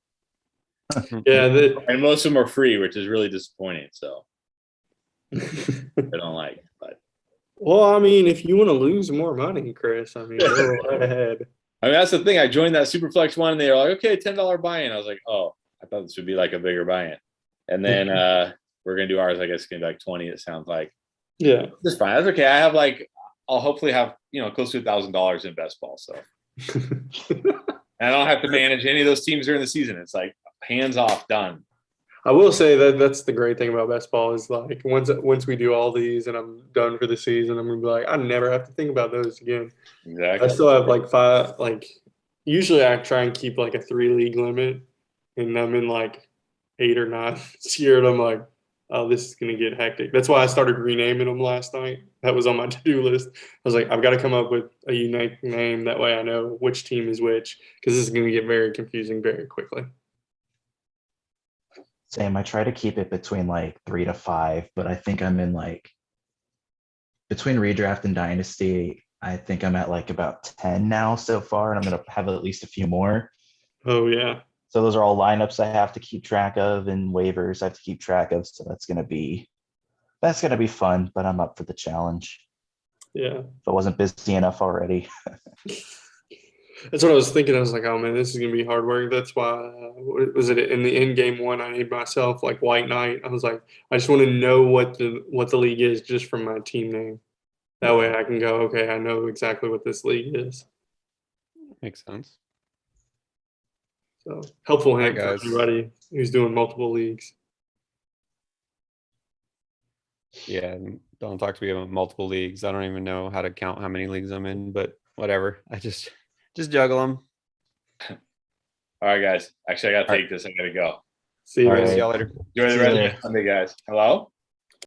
Yeah, And most of them are free, which is really disappointing. So I don't like it, but well, I mean, if you want to lose more money, Chris, I mean, go right ahead. I mean, that's the thing. I joined that Superflex one and they were like, okay, $10 buy-in. I was like, oh, I thought this would be like a bigger buy-in. And then we're going to do ours, I guess, it's going to be like 20, it sounds like. Yeah. That's fine. That's okay. I have like, I'll hopefully have, close to $1,000 in best ball. So and I don't have to manage any of those teams during the season. It's like hands off, done. I will say that that's the great thing about best ball is like once we do all these and I'm done for the season, I'm gonna be like, I never have to think about those again. Exactly. I still have like 5, like usually I try and keep like a 3 league limit, and I'm in like 8 or 9 this year, and I'm like, oh, this is gonna get hectic. That's why I started renaming them last night. That was on my to-do list. I was like, I've got to come up with a unique name, that way I know which team is which, because this is gonna get very confusing very quickly. Same. I try to keep it between like 3 to 5, but I think I'm in like between redraft and dynasty. I think I'm at like about 10 now so far, and I'm gonna have at least a few more. Oh yeah. So those are all lineups I have to keep track of, and waivers I have to keep track of. So that's gonna be fun, but I'm up for the challenge. Yeah. If I wasn't busy enough already. That's what I was thinking. I was like, oh man, this is gonna be hard work. That's why was it in the Endgame one? I named myself like White Knight. I was like, I just want to know what the league is just from my team name. That way I can go, okay, I know exactly what this league is. Makes sense. So helpful right, hint for guys. anybody who's doing multiple leagues. Yeah, don't talk to me about multiple leagues. I don't even know how to count how many leagues I'm in, but whatever. I just juggle them. All right, guys. Actually, I got to take this. I got to go. See you, All man. See right. y'all later. Enjoy See the you rest of later. your Sunday, guys. Hello?